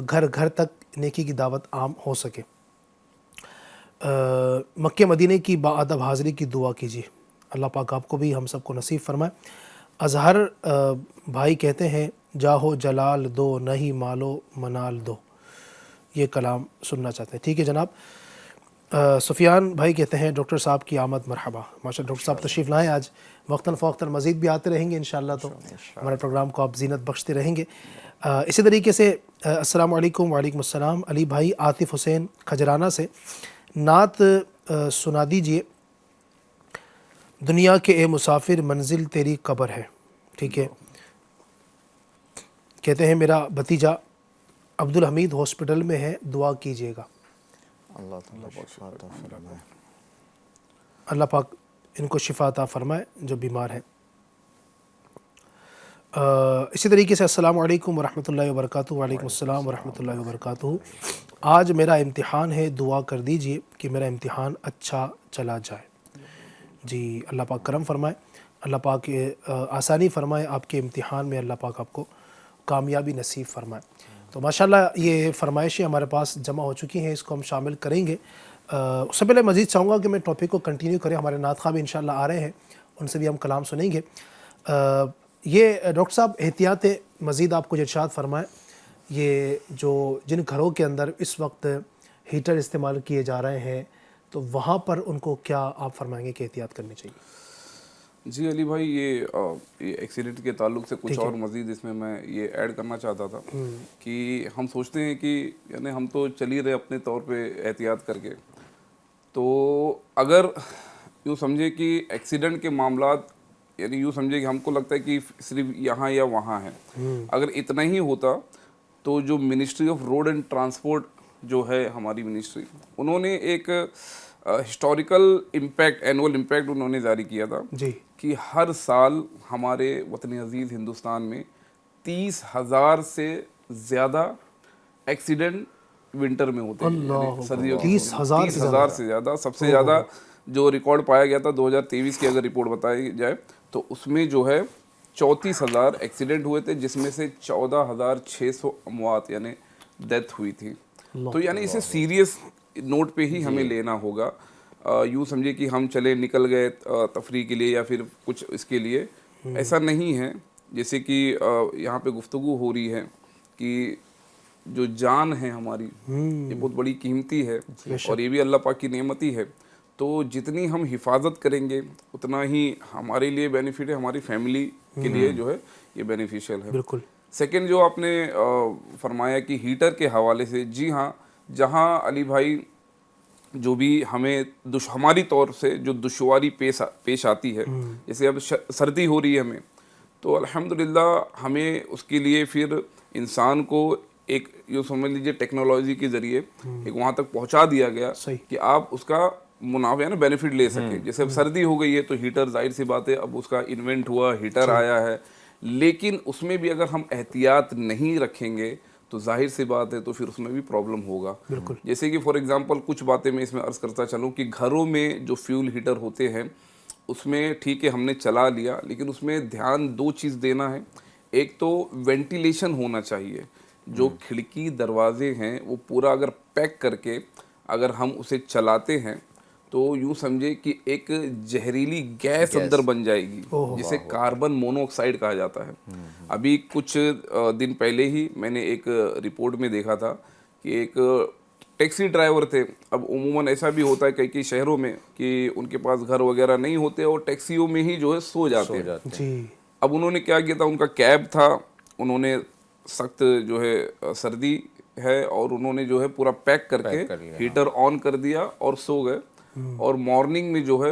گھر گھر تک نیکی کی دعوت عام ہو سکے. مکہ مدینے کی باادب حاضری کی دعا کیجیے. اللہ پاک آپ کو بھی ہم سب کو نصیب فرمائے. اظہر بھائی کہتے ہیں جاہو جلال دو نہیں مالو منال دو. یہ کلام سننا چاہتے ہیں. ٹھیک ہے جناب. سفیان بھائی کہتے ہیں ڈاکٹر صاحب کی آمد مرحبا. ماشاءاللہ ڈاکٹر صاحب تشریف لائیں آج. وقتاً فوقتاً مزید بھی آتے رہیں گے انشاءاللہ, تو ہمارے پروگرام کو آپ زینت بخشتے رہیں گے. اسی طریقے سے السلام علیکم. وعلیکم السلام. علی بھائی عاطف حسین کھجرانہ سے نعت سنا دیجئے. دنیا کے اے مسافر منزل تیری قبر ہے. ٹھیک ہے. کہتے ہیں میرا بھتیجا عبدالحمید ہاسپٹل میں ہے, دعا کیجیے گا. اللہ تعالیٰ اللہ پاک ان کو شفا عطا فرمائے جو بیمار ہیں. اسی طریقے سے السلام علیکم ورحمۃ اللہ وبرکاتہ. وعلیکم السلام ورحمۃ اللہ وبرکاتہ. آج میرا امتحان ہے, دعا کر دیجئے کہ میرا امتحان اچھا چلا جائے. جی, اللہ پاک کرم فرمائے, اللہ پاک آسانی فرمائے آپ کے امتحان میں, اللہ پاک آپ کو کامیابی نصیب فرمائے. تو ماشاءاللہ یہ فرمائشیں ہمارے پاس جمع ہو چکی ہیں, اس کو ہم شامل کریں گے. اس سے پہلے مزید چاہوں گا کہ میں ٹاپک کو کنٹینیو کریں. ہمارے نعت خواہ بھی انشاءاللہ آ رہے ہیں, ان سے بھی ہم کلام سنیں گے. یہ ڈاکٹر صاحب احتیاط مزید آپ کو ارشاد فرمائیں, یہ جو جن گھروں کے اندر اس وقت ہیٹر استعمال کیے جا رہے ہیں, تو وہاں پر ان کو کیا آپ فرمائیں گے کہ احتیاط کرنی چاہیے؟ جی علی بھائی, یہ ایکسیڈنٹ کے تعلق سے کچھ اور مزید اس میں یہ ایڈ کرنا چاہتا تھا کہ ہم سوچتے ہیں کہ یعنی ہم تو چل ہی رہے اپنے طور پہ احتیاط کر کے, تو اگر یوں سمجھے کہ ایکسیڈنٹ کے معاملات یعنی یوں سمجھے کہ ہم کو لگتا ہے کہ صرف یہاں یا وہاں ہے, اگر اتنا ہی ہوتا تو جو ministry of road and transport جو ہے ہماری منسٹری, انہوں نے ایک ہسٹوریکل امپیکٹ اینول امپیکٹ انہوں نے جاری کیا تھا جی, کہ ہر سال ہمارے وطن عزیز ہندوستان میں 30,000 سے زیادہ ایکسیڈنٹ ونٹر میں ہوتے ہیں, سردیوں 30,000 سے زیادہ. سب سے زیادہ جو ریکارڈ پایا گیا تھا 2023 کی اگر رپورٹ بتائی جائے تو اس میں جو ہے 34,000 ایکسیڈنٹ ہوئے تھے, جس میں سے 14,600 اموات یعنی ڈیتھ ہوئی تھی. تو یعنی اسے سیریس نوٹ پہ ہی ہمیں لینا ہوگا. یوں سمجھے کہ ہم چلے نکل گئے تفریح کے لیے یا پھر کچھ اس کے لیے, ایسا نہیں ہے. جیسے کہ یہاں پہ گفتگو ہو رہی ہے کہ جو جان ہے ہماری یہ بہت بڑی قیمتی ہے, اور یہ بھی اللہ پاک کی نعمت ہی ہے. تو جتنی ہم حفاظت کریں گے اتنا ہی ہمارے لیے بینیفٹ ہے, ہماری فیملی کے لیے جو ہے یہ بینیفیشیل ہے. بالکل. سیکنڈ جو آپ نے فرمایا کہ ہیٹر کے حوالے سے, جی ہاں, جہاں علی بھائی جو بھی ہمیں ہماری طور سے جو دشواری پیش آتی ہے, جیسے اب سردی ہو رہی ہے ہمیں, تو الحمدللہ ہمیں اس کے لیے پھر انسان کو ایک یہ سمجھ لیجیے ٹیکنالوجی کے ذریعے ایک وہاں تک پہنچا دیا گیا کہ آپ اس کا منافع نا بینیفٹ لے سکیں. جیسے اب سردی ہو گئی ہے تو ہیٹر ظاہر سی بات ہے اب اس کا انوینٹ ہوا, ہیٹر آیا ہے, لیکن اس میں بھی اگر ہم احتیاط نہیں رکھیں گے تو ظاہر سی بات ہے تو پھر اس میں بھی پرابلم ہوگا. جیسے کہ فار ایگزامپل کچھ باتیں میں اس میں عرض کرتا چلوں کہ گھروں میں جو فیول ہیٹر ہوتے ہیں اس میں ٹھیک ہے ہم نے چلا لیا, لیکن اس میں دھیان دو چیز دینا ہے. ایک تو وینٹیلیشن ہونا چاہیے, جو کھڑکی دروازے ہیں وہ پورا اگر پیک کر کے اگر ہم اسے چلاتے ہیں تو یوں سمجھے کہ ایک زہریلی گیس اندر بن جائے گی جسے کاربن مونو آکسائڈ کہا جاتا ہے. ابھی کچھ دن پہلے ہی میں نے ایک رپورٹ میں دیکھا تھا کہ ایک ٹیکسی ڈرائیور تھے. اب عموماً ایسا بھی ہوتا ہے کئی شہروں میں کہ ان کے پاس گھر وغیرہ نہیں ہوتے اور ٹیکسیوں میں ہی جو ہے سو جاتے ہیں. اب انہوں نے کیا کیا تھا, ان کا کیب تھا, انہوں نے سخت جو ہے سردی ہے اور انہوں نے جو ہے پورا پیک کر کے ہیٹر آن کر دیا اور سو گئے, اور مارننگ میں جو ہے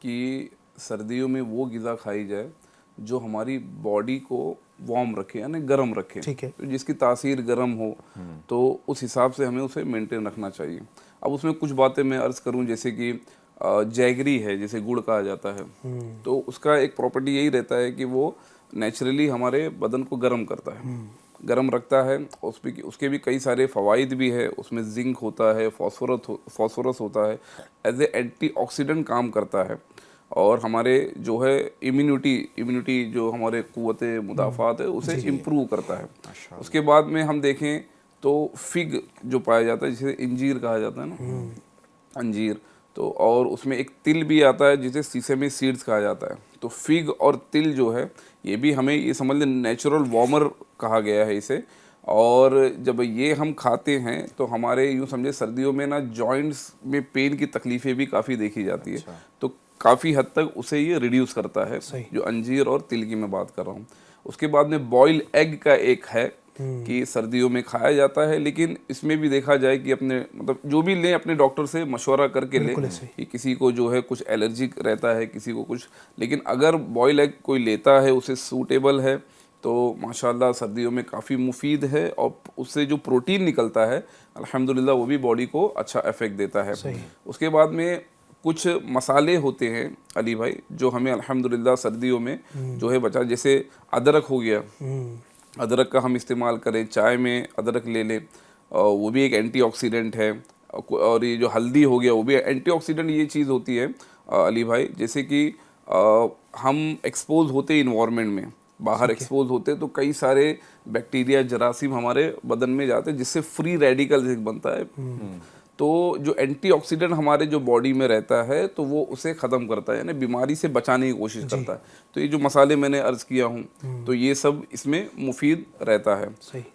کہ سردیوں میں وہ غذا کھائی جائے جو ہماری باڈی کو وارم رکھے یعنی گرم رکھے, ٹھیک ہے, جس کی تاثیر گرم ہو تو اس حساب سے ہمیں اسے مینٹین رکھنا چاہیے. اب اس میں کچھ باتیں میں عرض کروں, جیسے کہ جیگری ہے جسے گڑ کہا جاتا ہے, تو اس کا ایک پراپرٹی یہی رہتا ہے کہ وہ نیچرلی ہمارے بدن کو گرم کرتا ہے, گرم رکھتا ہے. اس کے بھی کئی سارے فوائد بھی ہے, اس میں زنک ہوتا ہے, فاسفورس ہوتا ہے, ایز اے اینٹی آکسیڈنٹ کام کرتا ہے, اور ہمارے جو ہے امیونٹی جو ہمارے قوت مدافعت ہے اسے امپروو کرتا ہے. اس کے بعد میں ہم دیکھیں تو فگ جو پایا جاتا ہے جسے انجیر کہا جاتا ہے نا, انجیر, تو اور اس میں ایک تل بھی آتا ہے جسے سیسمی سیڈز کہا جاتا ہے. تو فگ اور تل جو ہے یہ بھی ہمیں یہ سمجھ لیں نیچرل وارمر کہا گیا ہے اسے, اور جب یہ ہم کھاتے ہیں تو ہمارے یوں سمجھے سردیوں میں نا جوائنٹس میں پین کی تکلیفیں بھی کافی دیکھی جاتی ہے, تو کافی حد تک اسے یہ ریڈیوس کرتا ہے, جو انجیر اور تل کی میں بات کر رہا ہوں. اس کے بعد میں بوائل ایگ کا ایک ہے کہ سردیوں میں کھایا جاتا ہے, لیکن اس میں بھی دیکھا جائے کہ اپنے مطلب جو بھی لیں اپنے ڈاکٹر سے مشورہ کر کے لیں کہ کسی کو جو ہے کچھ الرجک رہتا ہے, کسی کو کچھ, لیکن اگر بوائل ایگ کوئی لیتا ہے اسے سوٹیبل ہے تو ماشاءاللہ سردیوں میں کافی مفید ہے, اور اس سے جو پروٹین نکلتا ہے الحمدللہ وہ بھی باڈی کو اچھا افیکٹ دیتا ہے. اس کے بعد میں کچھ مسالے ہوتے ہیں علی بھائی جو ہمیں الحمدللہ سردیوں میں جو ہے بچا, جیسے ادرک ہو گیا, ادرک کا ہم استعمال کریں, چائے میں ادرک لے لیں, وہ بھی ایک اینٹی آکسیڈنٹ ہے. اور یہ جو ہلدی ہو گیا وہ بھی اینٹی آکسیڈنٹ یہ چیز ہوتی ہے علی بھائی, جیسے کہ ہم ایکسپوز ہوتے انوائرمنٹ میں, باہر ایکسپوز ہوتے تو کئی سارے بیکٹیریا جراثیم ہمارے بدن میں جاتے جس سے فری ریڈیکل بنتا ہے, تو جو اینٹی آکسیڈنٹ ہمارے جو باڈی میں رہتا ہے تو وہ اسے ختم کرتا ہے, یعنی بیماری سے بچانے کی کوشش کرتا ہے. تو یہ جو مسالے میں نے عرض کیا ہوں تو یہ سب اس میں مفید رہتا ہے.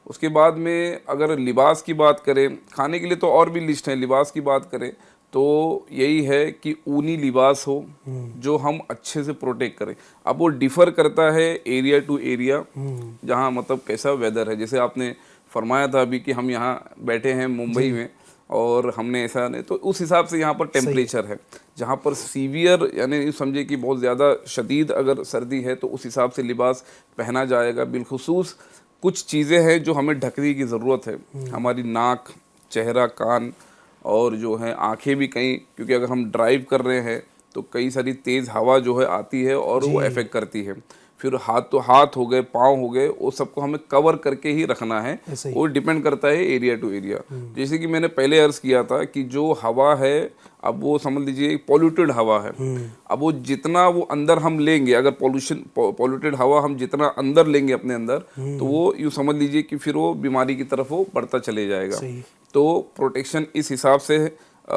اس کے بعد میں اگر لباس کی بات کریں, کھانے کے لیے تو اور بھی لسٹ ہے, لباس کی بات کریں تو یہی ہے کہ اونی لباس ہو جو ہم اچھے سے پروٹیکٹ کریں. اب وہ ڈیفر کرتا ہے ایریا ٹو ایریا, جہاں مطلب کیسا ویدر ہے. جیسے آپ نے فرمایا تھا ابھی کہ ہم یہاں بیٹھے ہیں ممبئی میں اور ہم نے ایسا نہیں, تو اس حساب سے یہاں پر ٹیمپریچر ہے. جہاں پر سیویئر یعنی سمجھے کہ بہت زیادہ شدید اگر سردی ہے تو اس حساب سے لباس پہنا جائے گا. بالخصوص کچھ چیزیں ہیں جو ہمیں ڈھکنے کی ضرورت ہے, ہماری ناک, چہرہ, کان اور جو ہے آنکھیں بھی کہیں, کیونکہ اگر ہم ڈرائیو کر رہے ہیں تو کئی ساری تیز ہوا جو ہے آتی ہے اور وہ افیکٹ کرتی ہے. پھر ہاتھ ہو گئے, پاؤں ہو گئے, وہ سب کو ہمیں کور کر کے ہی رکھنا ہے. وہ ڈیپینڈ کرتا ہے ایریا ٹو ایریا. جیسے کہ میں نے پہلے عرض کیا تھا کہ جو ہوا ہے اب وہ سمجھ لیجئے پولیوٹڈ ہوا ہے, اب وہ جتنا وہ اندر ہم لیں گے, اگر پولیوٹڈ ہوا ہم جتنا اندر لیں گے اپنے اندر تو وہ یوں سمجھ لیجئے کہ پھر وہ بیماری کی طرف وہ بڑھتا چلے جائے گا. تو پروٹیکشن اس حساب سے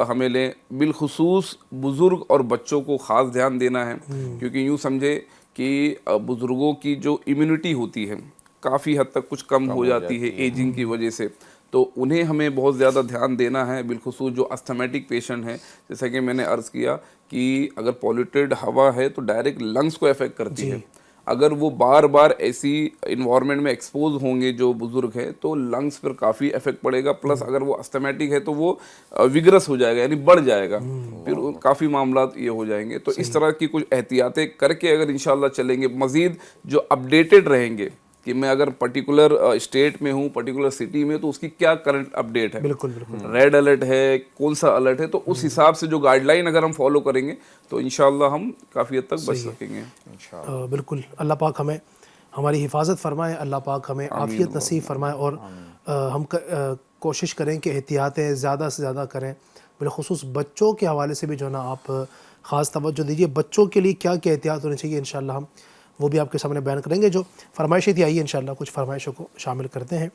ہمیں لیں. بالخصوص بزرگ اور بچوں کو خاص دھیان دینا ہے, کیونکہ یوں سمجھے کہ بزرگوں کی جو امیونٹی ہوتی ہے کافی حد تک کچھ کم ہو جاتی ہے ایجنگ کی وجہ سے, تو انہیں ہمیں بہت زیادہ دھیان دینا ہے. بالخصوص جو استھمیٹک پیشنٹ ہیں, جیسا کہ میں نے عرض کیا کہ اگر پولیوٹڈ ہوا ہے تو ڈائریکٹ لنگس کو افیکٹ کرتی ہے. اگر وہ بار بار ایسی انوائرمنٹ میں ایکسپوز ہوں گے جو بزرگ ہے تو لنگس پر کافی افیکٹ پڑے گا. پلس اگر وہ استھمیٹک ہے تو وہ وگرس ہو جائے گا, یعنی بڑھ جائے گا, پھر کافی معاملات یہ ہو جائیں گے. تو اس طرح کی کچھ احتیاطیں کر کے اگر انشاءاللہ چلیں گے, مزید جو اپڈیٹڈ رہیں گے کہ میں اگر پرٹیکولر اسٹیٹ میں ہوں, پرٹیکولر سٹی میں, تو اس کی کیا کرنٹ اپڈیٹ ہے, ریڈ الرٹ ہے, کون سا الرٹ ہے, تو اس حساب سے جو گائیڈ لائن اگر ہم فالو کریں گے تو انشاءاللہ ہم کافی حد تک بچ سکیں گے. بالکل, اللہ پاک ہمیں ہماری حفاظت فرمائے, اللہ پاک ہمیں عافیت نصیب فرمائے, اور ہم کوشش کریں کہ احتیاطیں زیادہ سے زیادہ کریں. بالخصوص بچوں کے حوالے سے بھی جو ہے نا آپ خاص توجہ دیجیے, بچوں کے لیے کیا کیا احتیاط ہونے چاہیے, انشاءاللہ ہم وہ بھی آپ کے سامنے بیان کریں گے. جو فرمائشیں تھی آئیے انشاءاللہ کچھ فرمائشوں کو شامل کرتے ہیں.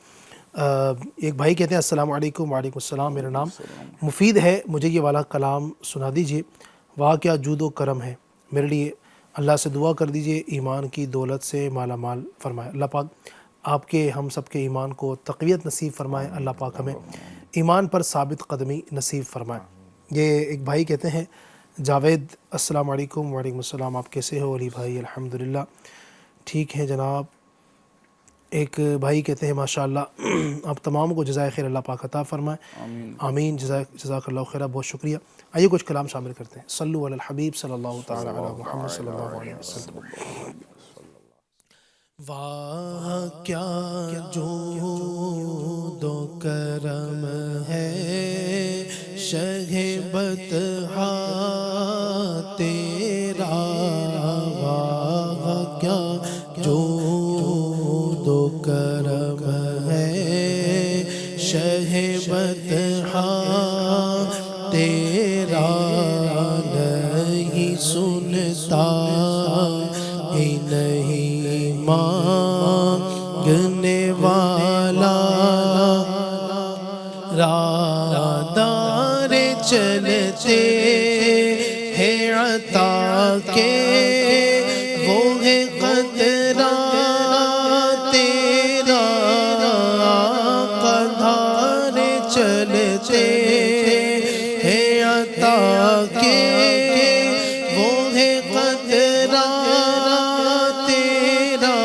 ایک بھائی کہتے ہیں السلام علیکم. وعلیکم السلام, میرا نام مفید ہے, مجھے یہ والا کلام سنا دیجیے. واہ کیا جود و کرم ہے, میرے لیے اللہ سے دعا کر دیجیے ایمان کی دولت سے مالا مال فرمائے. اللہ پاک آپ کے ہم سب کے ایمان کو تقویت نصیب فرمائے. اللہ پاک ہمیں ایمان پر ثابت قدمی نصیب فرمائے. یہ ایک بھائی کہتے ہیں جاوید, السلام علیکم. وعلیکم السلام, آپ کیسے ہو علی بھائی؟ الحمدللہ ٹھیک ہیں جناب. ایک بھائی کہتے ہیں ماشاءاللہ آپ تمام کو جزائے خیر اللہ پاک عطا فرمائے، آمین، جزاک اللہ خیر، بہت شکریہ۔ آئیے کچھ کلام شامل کرتے ہیں۔ صلو علی الحبیب صلی اللہ تعالی علی محمد صلی اللہ علیہ وسلم۔ واہ کیا جود و کرم ہے شہ بطحا تیرا، واہ کیا جود و کرم ہے شہ بطحا تیرا، نہیں سنتا ہی نہیں مانگنے والا، راہدار چلتے ہیں عطا کے وہ ہے قدرہ تیرا، قدار چلتے ہیں عطا کے وہ ہے قدرہ تیرا،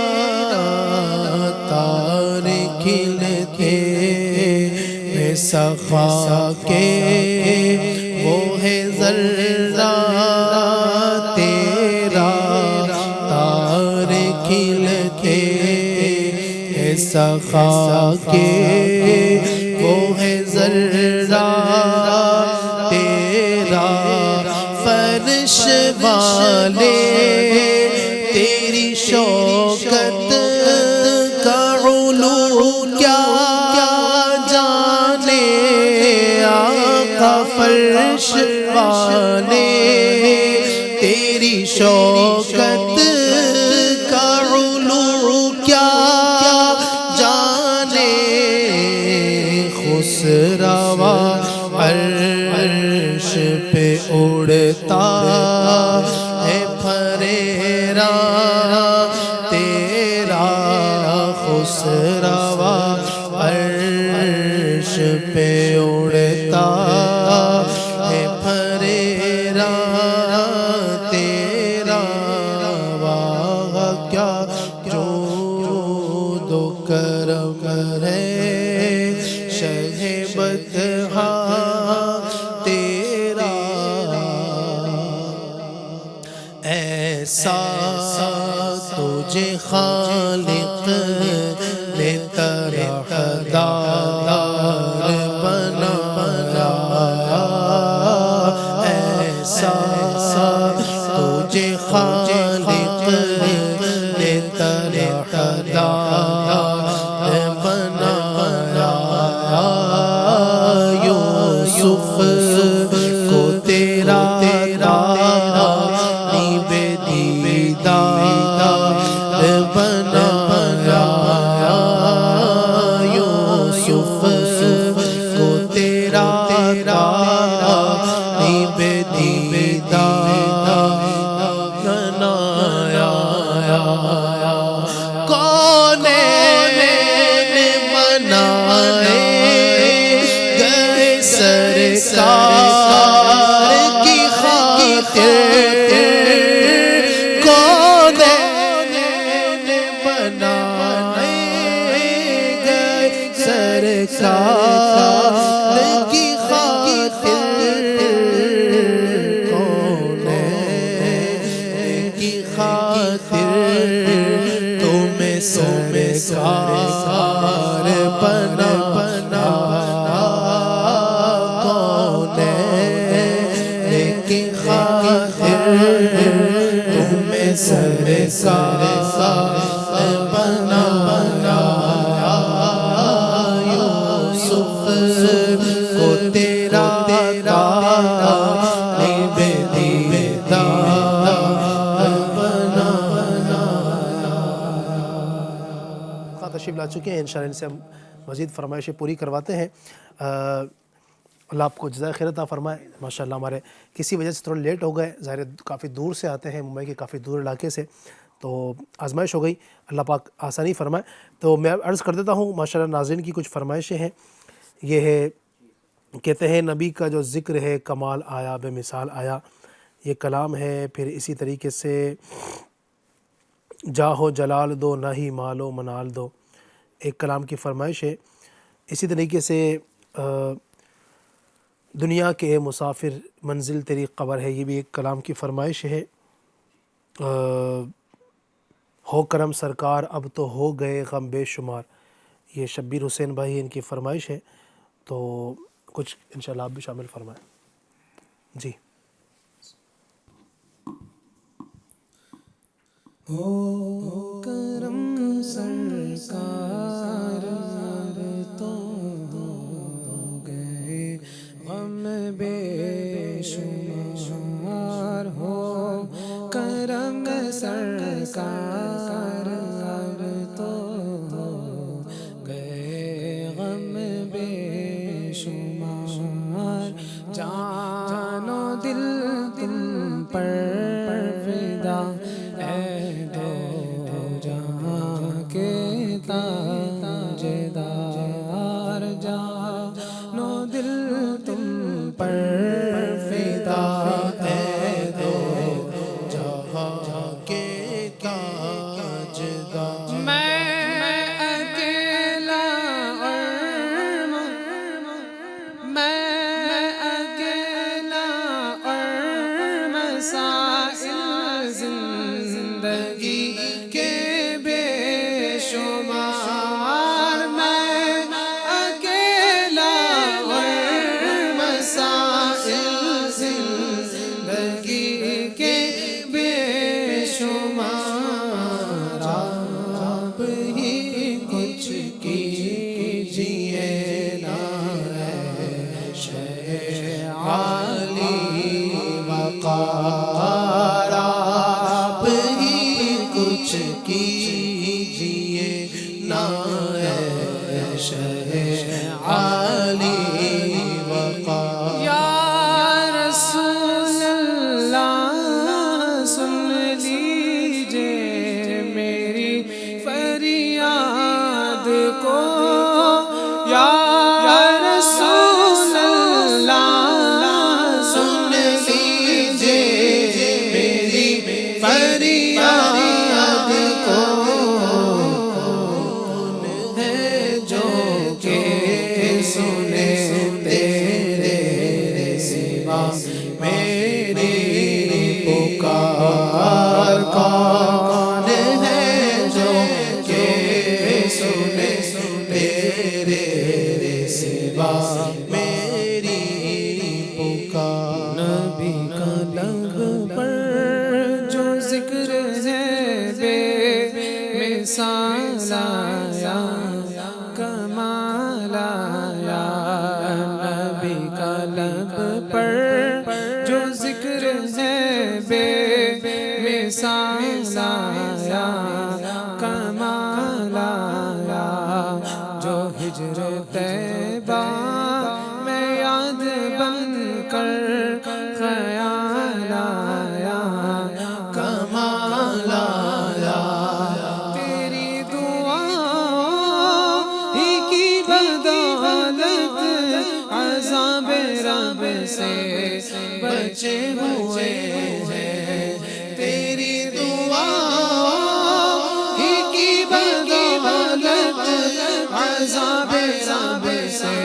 تارے کھلتے میں سخا کے وہ ہے ذرہ تیرا، تارے کھلتے ہیں سخا کے وہ ہے ذرہ تیرا، فرش والے تیری شوکت کا علو کیا جانے، آقا فرش والے تیری شوکت کا علو کیا جانے، خسروا عرش پہ اڑتا ہے پھریرا تیرا، خسروا عرش پہ اڑتا ہے پھریرا تیرا، واہ کیا جود و کرم ہے شہ بطحا تیرا، ایسا تجھے خالق نے طرحدار بنایا، ایسا تجھے خالق نے طرحدار بنایا، یوسف کو تیرا بنایا، یوسف کو تیرا بنایا، کونین بنائے گئے سرکار کی خاطر، سرکار کی خاطر، کونین کی خاطر تمہیں سرکار بنایا، کونین کی خاطر تمہیں سرکار بنایا، کو تیرا تشریف لا چکے ہیں، انشاءاللہ ان سے ہم مزید فرمائشیں پوری کرواتے ہیں۔ اللہ آپ کو جزائے خیر عطا فرمائے۔ ماشاءاللہ ہمارے کسی وجہ سے تھوڑا لیٹ ہو گئے، ظاہر کافی دور سے آتے ہیں، ممبئی کے کافی دور علاقے سے، تو آزمائش ہو گئی، اللہ پاک آسانی فرمائے۔ تو میں عرض کر دیتا ہوں، ماشاءاللہ ناظرین کی کچھ فرمائشیں ہیں، یہ ہے کہتے ہیں نبی کا جو ذکر ہے کمال آیا بے مثال آیا، یہ کلام ہے۔ پھر اسی طریقے سے جاہ و جلال دو نہ ہی مال و منال دو، ایک کلام کی فرمائش ہے. اسی طریقے سے دنیا کے اے مسافر منزل تیری قبر ہے، یہ بھی ایک کلام کی فرمائش ہے. ہو کرم سرکار اب تو ہو گئے غم بے شمار، یہ شبیر حسین بھائی ان کی فرمائش ہے. تو کچھ انشاءاللہ آپ بھی شامل فرمائیں. جی. ہو کرم سرکار اب تو ہو گئے غم بے شمار، ہو کرم سرکار اب تو ہو گئے غم بے شمار. جان و دل تم پر فدا اے دو جہاں کے تاجدار، جان و دل تم پر فدا اے دو جہاں کے تاجدار. میں اکیلا اور مسائل زندگی کے بے شمار، میں اکیلا اور مسائل زندگی کے بے شمار. آپ ہی کچھ کیجیے نا اے شہ عالی وقار، آپ ہی کچھ کیجیے نا اے شہ عالی وقار. یا رسول اللہ سن لیجیے میری فریاد کو، یا رسول اللہ سن لیجیے میری فریاد کو. کون ہے جو کہ سنے تیرے سوا میری پکار، کون ہے جو کہ سنے تیرے سوا میری پکار. نبی کا لب پر جو ذکر ہے بے مثال آیا کمال آیا. نبی کا لب پر جو ذکر ہے بے مثال آیا کمال آیا. جو ہجر طیبہ میں یاد بن کر خیال آیا کمال آیا. تیری دعا ہی کی بدولت عذاب رب سے بچے ہوئے ہیں. تیری دعا ہی کی بدولت عذاب رب سے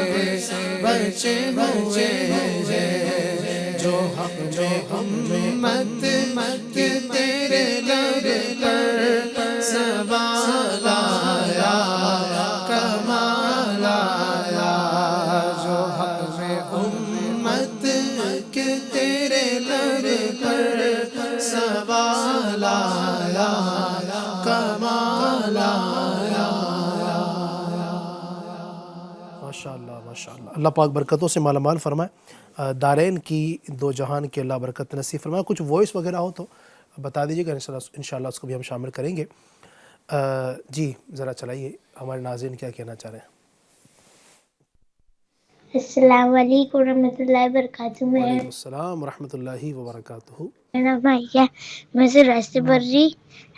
بچے ہوئے ہیں. جو حق میں امت کے تیرے در پر سوال آیا کمال آیا. جو حق میں امت کے تیرے در پر سوال آیا کمال آیا. ماشاءاللہ ماشاءاللہ. اللہ پاک برکتوں سے مالا مال فرمائے. دارین کی دو جہان کے اللہ برکت نصیب فرمائے. کچھ وائس وغیرہ ہو تو بتا دیجیے گا، انشاءاللہ اس کو بھی ہم شامل کریں گے. جی ذرا چلائیے، ہمارے ناظرین کیا کہنا چاہ رہے ہیں. السلام علیکم ورحمۃ اللہ وبرکاتہ. وعلیکم السلام ورحمۃ اللہ وبرکاتہ. میرا بھیا میں سے راستے پر رہی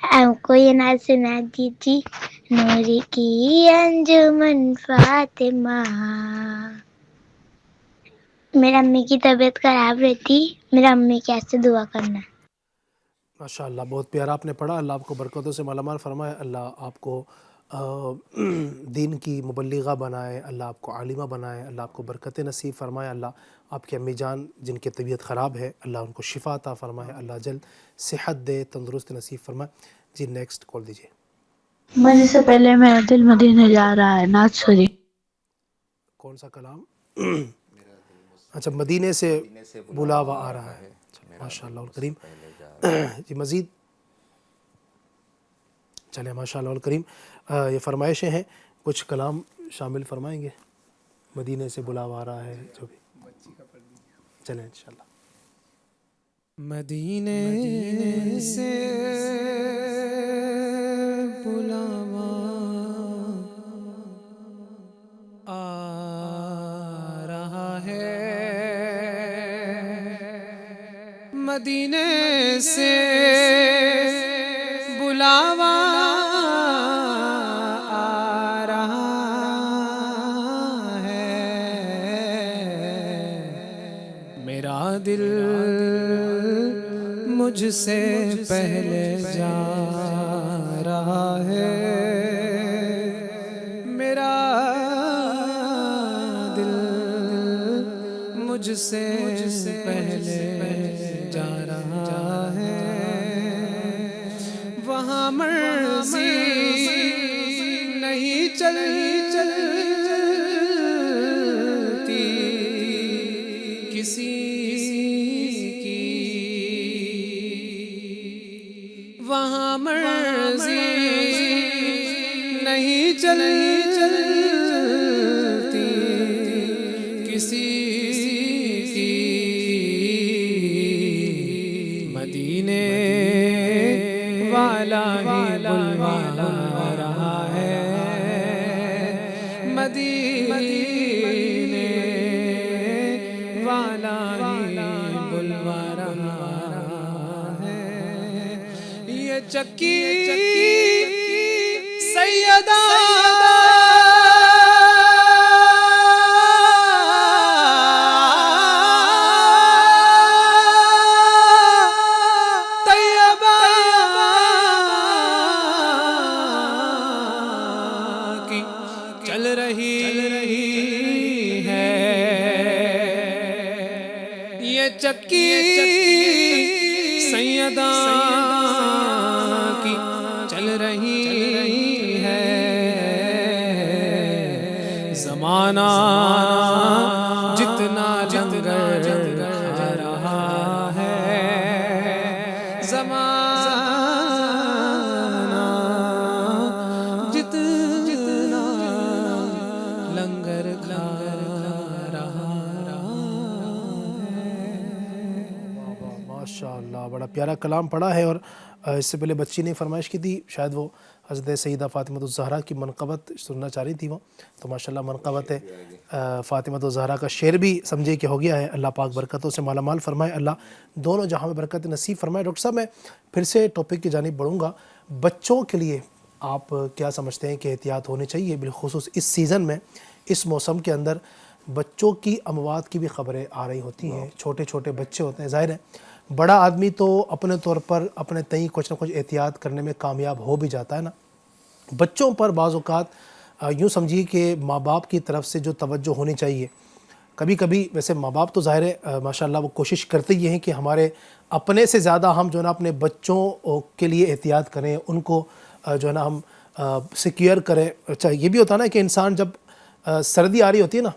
ہم کو یہ نعت سنا دیجیے. نور کی انجمن فاطمہ. میرا امی کی طبیعت خراب رہتی، میرا امی کے سے دعا کرنا. ماشاءاللہ بہت پیارا آپ نے پڑھا. اللہ آپ کو برکتوں سے مالا مال فرمائے. اللہ آپ کو دین کی مبلغہ بنائے، اللہ آپ کو عالمہ بنائے، اللہ آپ کو برکت نصیب فرمائے، اللہ آپ کی امی جان جن کی طبیعت خراب ہے اللہ ان کو شفا عطا فرمائے، اللہ جلد صحت دے، تندرست نصیب فرمائے. جی نیکسٹ کال دیجیے. مجھے سے پہلے میں دل مدینے جا رہا ہے نعت شریف. کون سا کلام؟ اچھا، مدینے سے بلاوا آ رہا ہے. ماشاء اللہ الکریم. جی مزید چلیں ماشاء اللہ الکریم. یہ فرمائشیں ہیں، کچھ کلام شامل فرمائیں گے. مدینے سے بلاوا آ رہا ہے جو بھی چلیں انشاءاللہ. مدینے سے بلاوا آ رہا ہے، مدینے سے بلاوا آ رہا ہے، میرا دل مجھ سے پہلے جا رہا ہے، میرا دل مجھ سے پہلے جا رہا ہے، وہاں مرضی نہیں چلتی کسی وہاں مرضی نہیں چلتی کسی کی، مدینے والا ہی بلوا رہا ہے، مدینے والا ہی بلوا رہا ہے، یہ چکی سیدہ طیبہ کی چل رہی ہے، یہ چکی سیدہ کی چل رہی ہے، زمانہ جتنا لنگر کھا رہا ہے، زمانہ جتنا لنگر کھا رہا ماشاء اللہ بڑا پیارا کلام پڑھا ہے. اور اس سے پہلے بچی نے فرمائش کی تھی، شاید وہ حضرت سیدہ فاطمۃ الزہرا کی منقبت سننا چاہ رہی تھی وہ، تو ماشاءاللہ منقبت ہے فاطمۃ الزہرا کا شعر بھی سمجھے کہ ہو گیا ہے. اللہ پاک برکتوں سے مالا مال فرمائے، اللہ دونوں جہاں میں برکت نصیب فرمائے. ڈاکٹر صاحب میں پھر سے ٹاپک کی جانب بڑھوں گا. بچوں کے لیے آپ کیا سمجھتے ہیں کہ احتیاط ہونی چاہیے، بالخصوص اس سیزن میں، اس موسم کے اندر بچوں کی اموات کی بھی خبریں آ رہی ہوتی ہیں، چھوٹے چھوٹے بچے ہوتے ہیں. ظاہر ہے بڑا آدمی تو اپنے طور پر اپنے تئیں کچھ نہ کچھ احتیاط کرنے میں کامیاب ہو بھی جاتا ہے نا، بچوں پر بعض اوقات یوں سمجھیے کہ ماں باپ کی طرف سے جو توجہ ہونی چاہیے، کبھی کبھی ویسے ماں باپ تو ظاہر ہے ماشاءاللہ وہ کوشش کرتے یہ ہیں کہ ہمارے اپنے سے زیادہ ہم جو ہے نا اپنے بچوں کے لیے احتیاط کریں، ان کو جو ہے نا ہم سیکیور کریں. اچھا یہ بھی ہوتا ہے نا کہ انسان جب سردی آ رہی ہوتی ہے نا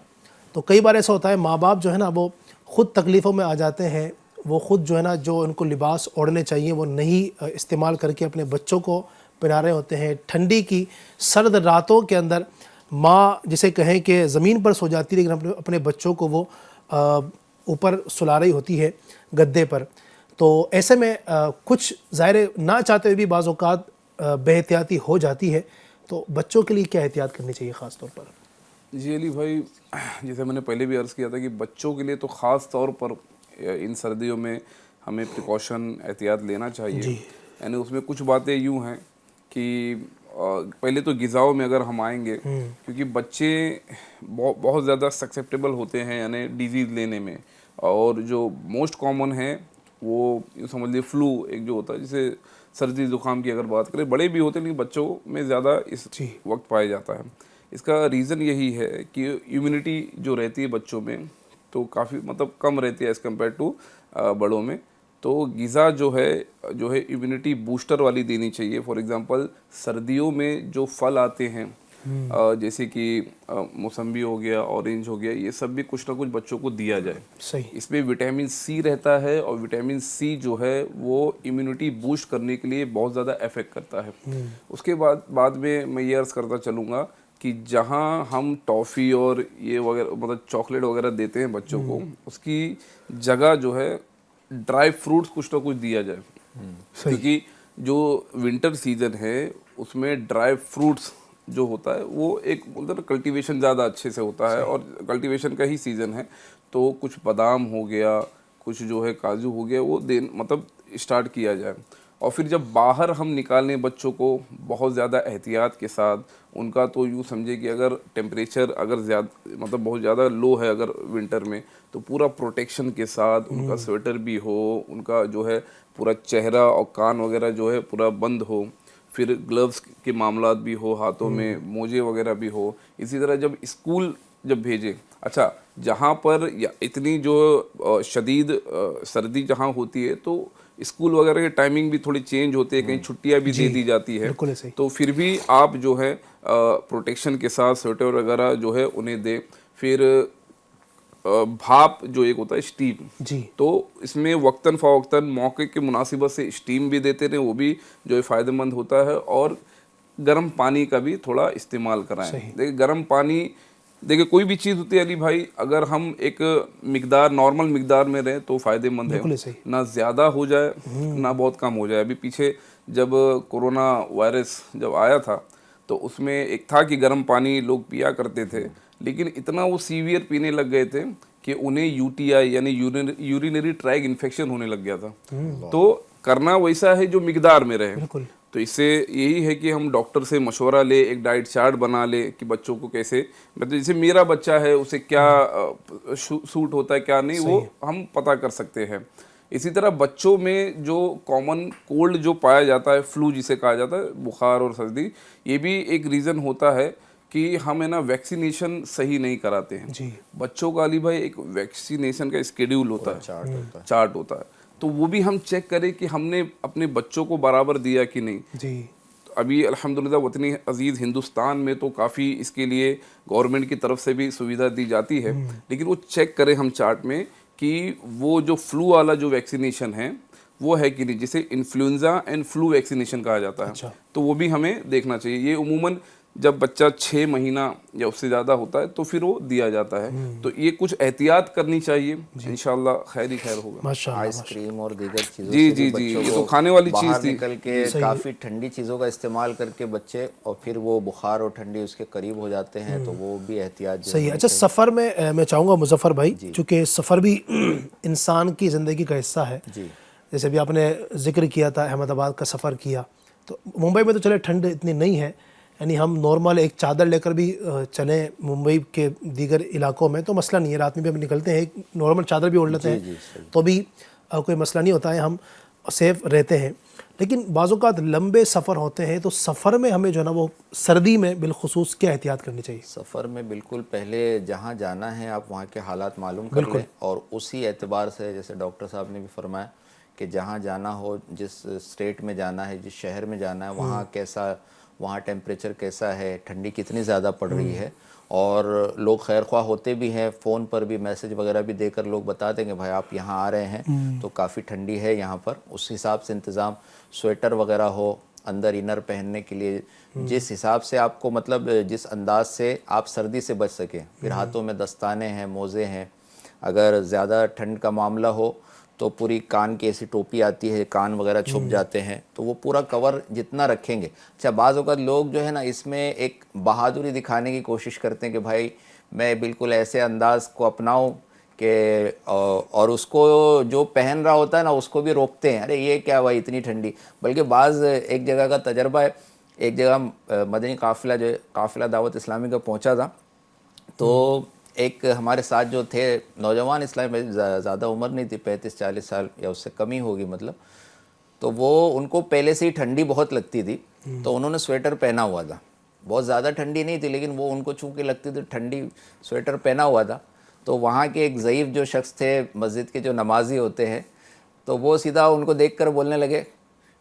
تو کئی بار ایسا ہوتا ہے ماں باپ جو ہے نا وہ خود تکلیفوں میں آ جاتے ہیں، وہ خود جو ہے نا جو ان کو لباس اوڑھنے چاہیے وہ نہیں استعمال کر کے اپنے بچوں کو پہنا رہے ہوتے ہیں. ٹھنڈی کی سرد راتوں کے اندر ماں جسے کہیں کہ زمین پر سو جاتی ہے لیکن اپنے بچوں کو وہ اوپر سلا رہی ہوتی ہے گدے پر. تو ایسے میں کچھ ظاہر نہ چاہتے ہوئے بھی بعض اوقات بے احتیاطی ہو جاتی ہے، تو بچوں کے لیے کیا احتیاط کرنی چاہیے خاص طور پر؟ جی علی بھائی، جیسے میں نے پہلے بھی عرض کیا تھا کہ بچوں کے لیے تو خاص طور پر ان سردیوں میں ہمیں پریکاشن احتیاط لینا چاہیے. یعنی اس میں کچھ باتیں یوں ہیں کہ پہلے تو غذاؤں میں اگر ہم آئیں گے، کیونکہ بچے بہت زیادہ سسیپٹیبل ہوتے ہیں یعنی ڈیزیز لینے میں، اور جو موسٹ کامن ہے وہ یوں سمجھ لیے فلو ایک جو ہوتا ہے جسے سردی زکام کی اگر بات کریں بڑے بھی ہوتے ہیں لیکن بچوں میں زیادہ اس وقت پایا جاتا ہے. اس کا ریزن یہی ہے کہ امیونٹی جو رہتی ہے بچوں میں تو کافی مطلب کم رہتی ہے ایز کمپیئر ٹو بڑوں میں. تو غذا جو ہے امیونٹی بوسٹر والی دینی چاہیے. فار ایگزامپل سردیوں میں جو پھل آتے ہیں جیسے کہ موسمبی ہو گیا, اورنج ہو گیا, یہ سب بھی کچھ نہ کچھ بچوں کو دیا جائے. صحیح. اس میں وٹامن سی رہتا ہے اور وٹامن سی جو ہے وہ امیونٹی بوسٹ کرنے کے لیے بہت زیادہ افیکٹ کرتا ہے. اس کے بعد میں یہ عرض کرتا چلوں گا کہ جہاں ہم ٹافی اور یہ وغیرہ مطلب چاکلیٹ وغیرہ دیتے ہیں بچوں کو, اس کی جگہ جو ہے ڈرائی فروٹس کچھ نہ کچھ دیا جائے. کیونکہ جو ونٹر سیزن ہے اس میں ڈرائی فروٹس جو ہوتا ہے وہ ایک مطلب کلٹیویشن زیادہ اچھے سے ہوتا ہے اور کلٹیویشن کا ہی سیزن ہے. تو کچھ بادام ہو گیا, کچھ جو ہے کاجو ہو گیا, وہ مطلب اسٹارٹ کیا جائے. اور پھر جب باہر ہم نکالیں بچوں کو بہت زیادہ احتیاط کے ساتھ, ان کا تو یوں سمجھے کہ اگر ٹیمپریچر اگر زیادہ مطلب بہت زیادہ لو ہے اگر ونٹر میں, تو پورا پروٹیکشن کے ساتھ ان کا سویٹر بھی ہو, ان کا جو ہے پورا چہرہ اور کان وغیرہ جو ہے پورا بند ہو, پھر گلوز کے معاملات بھی ہو, ہاتھوں میں موجے وغیرہ بھی ہو. اسی طرح جب اسکول جب بھیجیں, اچھا جہاں پر اتنی جو شدید سردی جہاں ہوتی ہے تو اسکول وغیرہ کے ٹائمنگ بھی تھوڑی چینج ہوتے ہیں, کہیں چھٹیاں بھی دے دی جاتی ہے. تو پھر بھی آپ جو ہے پروٹیکشن کے ساتھ سویٹر وغیرہ جو ہے انہیں دیں. پھر بھاپ جو ایک ہوتا ہے اسٹیم, تو اس میں وقتاً فوقتاً موقع کے مناسبت سے اسٹیم بھی دیتے رہیں, وہ بھی جو ہے فائدہ مند ہوتا ہے. اور گرم پانی کا بھی تھوڑا استعمال کرائیں. دیکھیں گرم پانی, دیکھیں کوئی بھی چیز ہوتی ہے علی بھائی, اگر ہم ایک مقدار نارمل مقدار میں رہیں تو فائدہ مند ہے, نہ زیادہ ہو جائے نہ بہت کم ہو جائے. ابھی پیچھے جب کورونا وائرس جب آیا تھا تو اس میں ایک تھا کہ گرم پانی لوگ پیا کرتے تھے, لیکن اتنا وہ سیویئر پینے لگ گئے تھے کہ انہیں یو ٹی آئی یعنی یورینری ٹریک انفیکشن ہونے لگ گیا تھا. تو کرنا ویسا ہے جو مقدار میں رہے. تو اس سے یہی ہے کہ ہم ڈاکٹر سے مشورہ لے, ایک ڈائٹ چارٹ بنا لے کہ بچوں کو کیسے, مطلب جیسے میرا بچہ ہے اسے کیا سوٹ ہوتا ہے کیا نہیں, وہ ہم پتہ کر سکتے ہیں. اسی طرح بچوں میں جو کامن کولڈ جو پایا جاتا ہے, فلو جسے کہا جاتا ہے, بخار اور سردی, یہ بھی ایک ریزن ہوتا ہے کہ ہم ہے نا ویکسینیشن صحیح نہیں کراتے ہیں. بچوں کا علی بھائی ایک ویکسینیشن کا اسکیڈیول ہوتا ہے, چارٹ ہوتا ہے, تو وہ بھی ہم چیک کریں کہ ہم نے اپنے بچوں کو برابر دیا کہ نہیں. ابھی الحمدللہ وطنی عزیز ہندوستان میں تو کافی اس کے لیے گورنمنٹ کی طرف سے بھی سویدھا دی جاتی ہے, لیکن وہ چیک کریں ہم چارٹ میں کہ وہ جو فلو والا جو ویکسینیشن ہے وہ ہے کہ نہیں, جسے انفلوئنزا اینڈ فلو ویکسینیشن کہا جاتا ہے. تو وہ بھی ہمیں دیکھنا چاہیے. یہ عموماً جب بچہ 6 مہینہ یا اس سے زیادہ ہوتا ہے تو پھر وہ دیا جاتا ہے. تو یہ کچھ احتیاط کرنی چاہیے, انشاءاللہ خیر ہی خیر ہوگا. آئس کریم اور دیگر چیزوں جی سے جی بھی جی, بچوں یہ تو کو کھانے والی چیز باہر تھی. نکل کے کافی ٹھنڈی چیزوں کا استعمال کر کے بچے, اور پھر وہ بخار اور ٹھنڈی اس کے قریب ہو جاتے ہیں, تو وہ بھی احتیاط. صحیح. اچھا سفر میں چاہوں گا مظفر بھائی, چونکہ سفر بھی انسان کی زندگی کا حصہ ہے. جیسے بھی آپ نے ذکر کیا تھا احمد آباد کا سفر کیا, تو ممبئی میں تو چلے ٹھنڈ اتنی نہیں ہے, یعنی ہم نارمل ایک چادر لے کر بھی چلیں ممبئی کے دیگر علاقوں میں تو مسئلہ نہیں ہے. رات میں بھی ہم نکلتے ہیں ایک نارمل چادر بھی اوڑھ لیتے ہیں تو بھی کوئی مسئلہ نہیں ہوتا ہے, ہم سیف رہتے ہیں. لیکن بعض اوقات لمبے سفر ہوتے ہیں, تو سفر میں ہمیں جو ہے نا وہ سردی میں بالخصوص کیا احتیاط کرنی چاہیے؟ سفر میں بالکل پہلے جہاں جانا ہے آپ وہاں کے حالات معلوم کر لیں, اور اسی اعتبار سے جیسے ڈاکٹر صاحب نے بھی فرمایا کہ جہاں جانا ہو, جس اسٹیٹ میں جانا ہے, جس شہر میں جانا ہے, وہاں کیسا, وہاں ٹیمپریچر کیسا ہے, ٹھنڈی کتنی زیادہ پڑ رہی ہے. اور لوگ خیر خواہ ہوتے بھی ہیں, فون پر بھی میسج وغیرہ بھی دے کر لوگ بتا دیں گے بھائی آپ یہاں آ رہے ہیں تو کافی ٹھنڈی ہے یہاں پر. اس حساب سے انتظام, سویٹر وغیرہ ہو, اندر انر پہننے کے لیے, جس حساب سے آپ کو مطلب جس انداز سے آپ سردی سے بچ سکیں. پھر ہاتھوں میں دستانے ہیں, موزے ہیں, اگر زیادہ ٹھنڈ کا معاملہ ہو تو پوری کان کی ایسی ٹوپی آتی ہے, کان وغیرہ چھپ جاتے ہیں, تو وہ پورا کور جتنا رکھیں گے. اچھا بعض اوقات لوگ جو ہے نا اس میں ایک بہادری دکھانے کی کوشش کرتے ہیں کہ بھائی میں بالکل ایسے انداز کو اپناؤں کہ, اور اس کو جو پہن رہا ہوتا ہے نا اس کو بھی روکتے ہیں, ارے یہ کیا بھائی اتنی ٹھنڈی. بلکہ بعض ایک جگہ کا تجربہ ہے, ایک جگہ مدنی قافلہ جو قافلہ دعوت اسلامی کا پہنچا تھا, تو ایک ہمارے ساتھ جو تھے نوجوان اسلام میں زیادہ عمر نہیں تھی 35-40 سال یا اس سے کم ہی ہوگی مطلب, تو وہ ان کو پہلے سے ہی ٹھنڈی بہت لگتی تھی تو انہوں نے سویٹر پہنا ہوا تھا. بہت زیادہ ٹھنڈی نہیں تھی لیکن وہ ان کو چونکہ لگتی تھی ٹھنڈی, سویٹر پہنا ہوا تھا. تو وہاں کے ایک ضعیف جو شخص تھے مسجد کے جو نمازی ہوتے ہیں, تو وہ سیدھا ان کو دیکھ کر بولنے لگے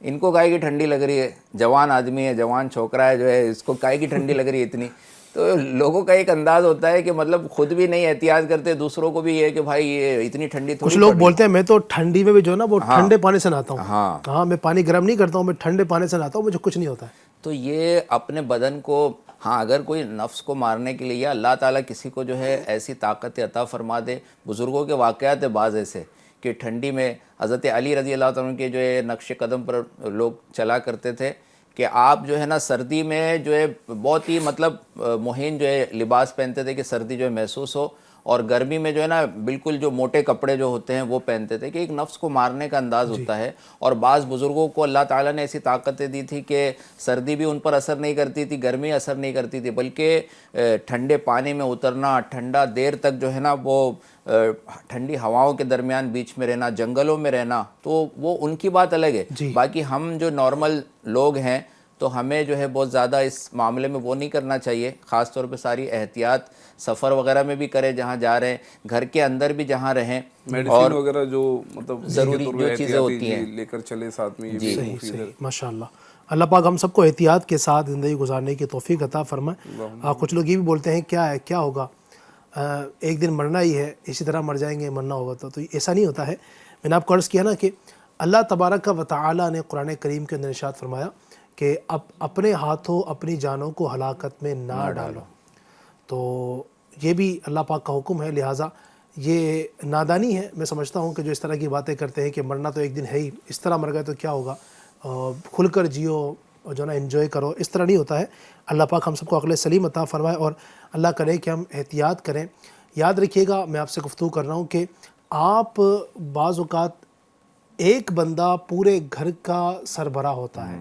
ان کو کائے کی ٹھنڈی لگ رہی ہے, جوان آدمی ہے, جوان چھوکرا ہے جو ہے, اس کو کائے کی ٹھنڈی لگ رہی ہے اتنی. تو لوگوں کا ایک انداز ہوتا ہے کہ مطلب خود بھی نہیں احتیاط کرتے, دوسروں کو بھی یہ کہ بھائی یہ اتنی ٹھنڈی تھوڑی. کچھ لوگ بولتے ہیں میں تو ٹھنڈی میں بھی جو ہے نا وہ ٹھنڈے پانی سے نہاتا ہوں. ہاں ہاں میں پانی گرم نہیں کرتا ہوں, میں ٹھنڈے پانی سے نہاتا ہوں, مجھے کچھ نہیں ہوتا ہے. تو یہ اپنے بدن کو, ہاں اگر کوئی نفس کو مارنے کے لیے یا اللہ تعالیٰ کسی کو جو ہے ایسی طاقت عطا فرما دے, بزرگوں کے واقعات ہیں بعض ایسے کہ ٹھنڈی میں حضرت علی رضی اللہ تعالیٰ کے جو ہے نقش قدم پر لوگ چلا کرتے تھے کہ آپ جو ہے نا سردی میں جو ہے بہت ہی مطلب مہین جو ہے لباس پہنتے تھے کہ سردی جو ہے محسوس ہو, اور گرمی میں جو ہے نا بالکل جو موٹے کپڑے جو ہوتے ہیں وہ پہنتے تھے کہ ایک نفس کو مارنے کا انداز ہوتا ہے. اور بعض بزرگوں کو اللہ تعالیٰ نے ایسی طاقتیں دی تھی کہ سردی بھی ان پر اثر نہیں کرتی تھی, گرمی اثر نہیں کرتی تھی, بلکہ ٹھنڈے پانی میں اترنا, ٹھنڈا دیر تک جو ہے نا وہ ٹھنڈی ہواؤں کے درمیان بیچ میں رہنا, جنگلوں میں رہنا, تو وہ ان کی بات الگ ہے. باقی ہم جو نارمل لوگ ہیں تو ہمیں جو ہے بہت زیادہ اس معاملے میں وہ نہیں کرنا چاہیے. خاص طور پہ ساری احتیاط سفر وغیرہ میں بھی کریں جہاں جا رہے ہیں, گھر کے اندر بھی جہاں رہیں, میڈیسن وغیرہ جو مطلب ضروری جو چیزیں ہوتی ہیں لے کر چلے ساتھ میں, یہ بھی مفید ہے. ماشاء اللہ. اللہ پاک ہم سب کو احتیاط کے ساتھ زندگی گزارنے کی توفیق عطا فرمائے. کچھ لوگ یہ بھی بولتے ہیں کیا ہے, کیا ہوگا, ایک دن مرنا ہی ہے, اسی طرح مر جائیں گے, مرنا ہوگا تو ایسا نہیں ہوتا ہے. میں نے آپ کو عرض کیا نا کہ اللہ تبارک و تعالی نے قرآن کریم کے اندر ارشاد فرمایا کہ اپنے ہاتھوں اپنی جانوں کو ہلاکت میں نہ ڈالو. تو یہ بھی اللہ پاک کا حکم ہے, لہٰذا یہ نادانی ہے. میں سمجھتا ہوں کہ جو اس طرح کی باتیں کرتے ہیں کہ مرنا تو ایک دن ہے ہی, اس طرح مر گئے تو کیا ہوگا, کھل کر جیو اور جو نا انجوائے کرو, اس طرح نہیں ہوتا ہے. اللہ پاک ہم سب کو عقل سلیم عطا فرمائے اور اللہ کرے کہ ہم احتیاط کریں. یاد رکھیے گا, میں آپ سے گفتگو کر رہا ہوں کہ آپ بعض اوقات ایک بندہ پورے گھر کا سربراہ ہوتا ہے,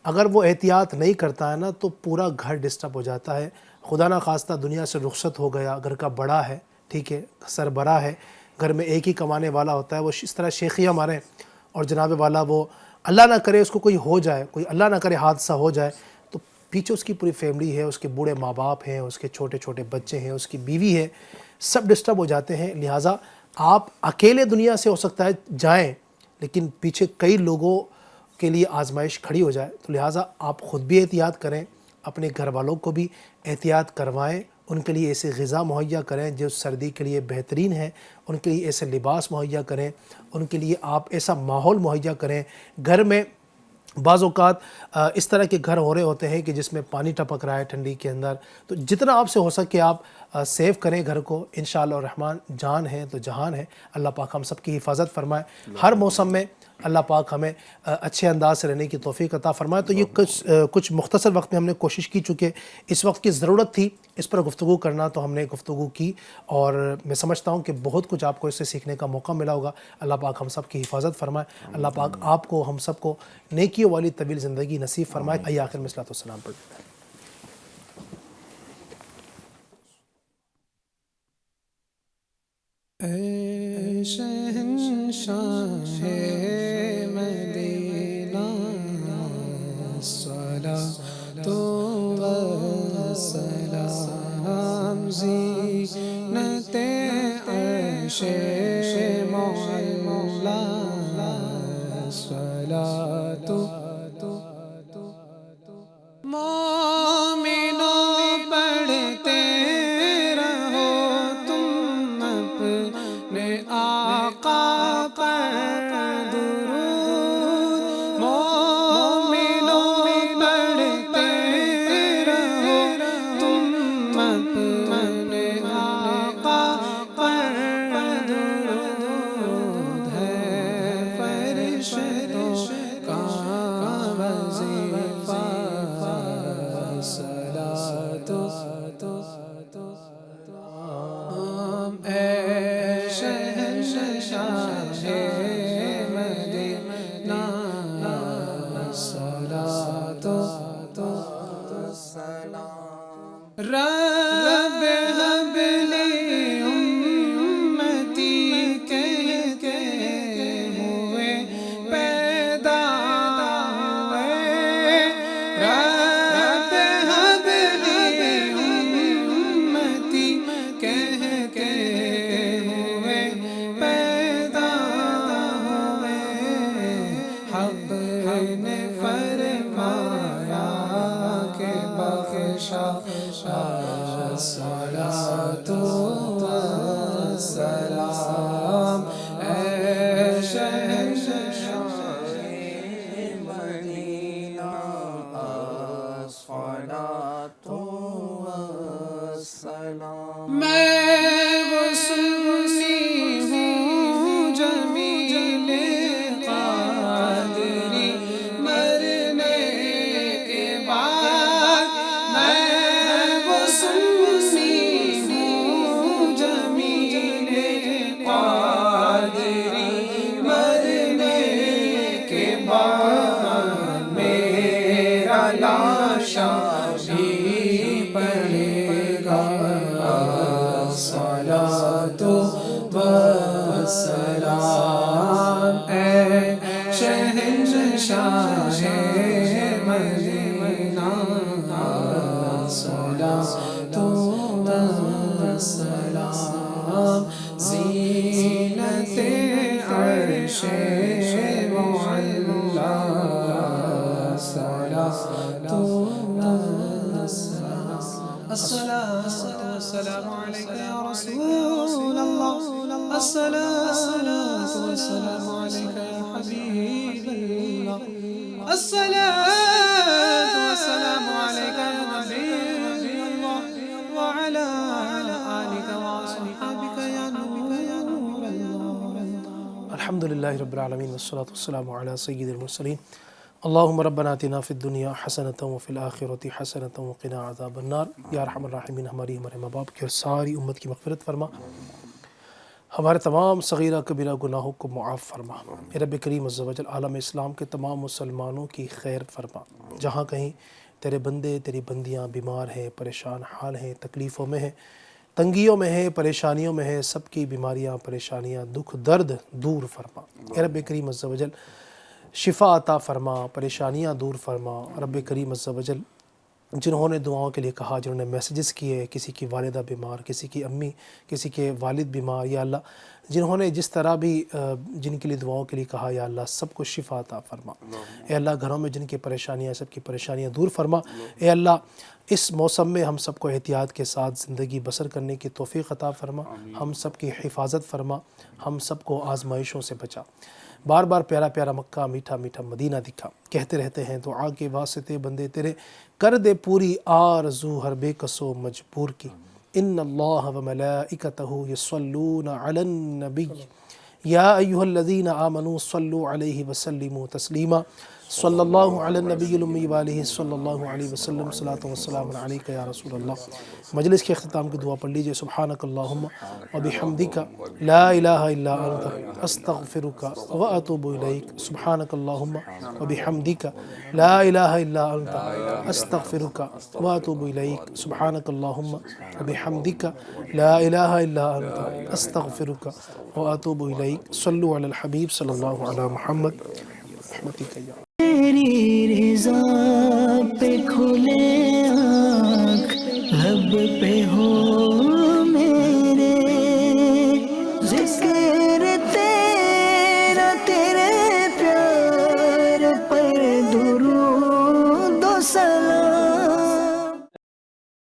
اگر وہ احتیاط نہیں کرتا ہے نا تو پورا گھر ڈسٹرب ہو جاتا ہے. خدا نہ خواستہ دنیا سے رخصت ہو گیا, گھر کا بڑا ہے, ٹھیک ہے, سربراہ ہے, گھر میں ایک ہی کمانے والا ہوتا ہے, وہ اس طرح شیخیاں ماریں اور جناب والا وہ اللہ نہ کرے اس کو کوئی ہو جائے, کوئی اللہ نہ کرے حادثہ ہو جائے, تو پیچھے اس کی پوری فیملی ہے, اس کے بوڑھے ماں باپ ہیں, اس کے چھوٹے چھوٹے بچے ہیں, اس کی بیوی ہے, سب ڈسٹرب ہو جاتے ہیں. لہٰذا آپ اکیلے دنیا سے ہو سکتا ہے جائیں, لیکن پیچھے کئی لوگوں کے لیے آزمائش کھڑی ہو جائے. تو لہٰذا آپ خود بھی احتیاط کریں, اپنے گھر والوں کو بھی احتیاط کروائیں, ان کے لیے ایسے غذا مہیا کریں جو سردی کے لیے بہترین ہے, ان کے لیے ایسے لباس مہیا کریں, ان کے لیے آپ ایسا ماحول مہیا کریں. گھر میں بعض اوقات اس طرح کے گھر ہو رہے ہوتے ہیں کہ جس میں پانی ٹپک رہا ہے ٹھنڈی کے اندر, تو جتنا آپ سے ہو سکے آپ سیو کریں گھر کو. انشاءاللہ الرحمن جان ہے تو جہان ہے. اللہ پاک ہم سب کی حفاظت فرمائے. ہر موسم میں اللہ پاک ہمیں اچھے انداز سے رہنے کی توفیق عطا فرمائے. تو یہ کچھ مختصر وقت میں ہم نے کوشش کی, چونکہ اس وقت کی ضرورت تھی اس پر گفتگو کرنا, تو ہم نے گفتگو کی, اور میں سمجھتا ہوں کہ بہت کچھ آپ کو اس سے سیکھنے کا موقع ملا ہوگا. اللہ پاک ہم سب کی حفاظت فرمائے. اللہ پاک آپ کو ہم سب کو نیکیوں والی طویل زندگی نصیب فرمائے. آئیے آخر میں صلاۃ والسلام پڑھتے ہیں. اے شہنشاہ مدینہ صلاۃ و سلام زینت عرش مولا صلاۃ مومنوں پڑھتے رہو تم اپنے آقا پر درود. مومنوں پڑھتے رہو تم اپنے آقا پر درود. ہے فرشتوں کا وظیفہ حق نے فرمایا کہ بخشا الصلاۃ والسلام اے شہنشاہ مدینہ الصلاۃ والسلام میں وہ سنی ہوں جمیل قادری مرنے کے بعد میں وہ سنی ہوں جمیل قادری مرنے کے بعد میرا لاشا بھی پڑے گا الصلاۃ والسلام اے شہنشاہ مدینہ الصلاۃ والسلام زینت عرش معلی الصلاۃ الصلاة والسلام عليك يا رسول الله الصلاة والسلام عليك يا حبيب الله الصلاة والسلام عليك يا نبي الله وعلى آلك وصحبك يا نور الله. الحمد للہ رب العالمین والصلاة والسلام علی سید المرسلین. اللہم ربنا آتنا فی الدنیا حسنۃ وفی الآخرۃ حسنۃ وقنا عذاب النار. یا ارحم الراحمین ہماری ماں باپ کی اور ساری امت کی مغفرت فرما. ہمارے تمام صغیرہ کبیرہ گناہوں کو معاف فرما. اے رب کریم عز و جل عالم اسلام کے تمام مسلمانوں کی خیر فرما. جہاں کہیں تیرے بندے تیری بندیاں بیمار ہیں، پریشان حال ہیں، تکلیفوں میں ہیں، تنگیوں میں ہیں، پریشانیوں میں ہیں، سب کی بیماریاں پریشانیاں دکھ درد دور فرما. اے رب کریم عز و جل شفا عطا فرما، پریشانیاں دور فرما. رب کریم عز و جل جنہوں نے دعاؤں کے لیے کہا، جنہوں نے میسیجز کیے، کسی کی والدہ بیمار، کسی کی امی، کسی کے والد بیمار، یا اللہ جنہوں نے جس طرح بھی جن کے لیے دعاؤں کے لیے کہا، یا اللہ سب کو شفا عطا فرما. اے اللہ گھروں میں جن کی پریشانیاں، سب کی پریشانیاں دور فرما. اے اللہ اس موسم میں ہم سب کو احتیاط کے ساتھ زندگی بسر کرنے کی توفیق عطا فرما. ہم سب کی حفاظت فرما، ہم سب کو آزمائشوں سے بچا. بار بار پیارا پیارا مکہ، میٹھا میٹھا مدینہ دکھا. کہتے رہتے ہیں دعا کے واسطے بندے تیرے، کر دے پوری آرزو ہر بے کسو مجبور کی. ان اللہ و ملائکتہ یصلون علی النبی یا ایھا الذین آمنوا صلوا علیہ وسلموا تسلیما. صلی اللہ علی النبی الامی وآلہ صلی اللہ علیہ وسلم. صلاۃ وسلام علیک یا رسول اللہ. مجلس کے اختتام کی دعا پڑھ لیجئے. سبحانک اللہم وبحمدک لا الہ الا انت استغفرک واتوب الیک. سبحانک اللہم وبحمدک لا الہ الا انت استغفرک واتوب الیک. سبحانک اللہم وبحمدک لا الہ الا انت استغفرک واتوب الیک. صلوا علی الحبیب صلی اللہ علی محمد. رحمتک یا تیری رضا پہ کھلے آنکھ، لب پہ ہو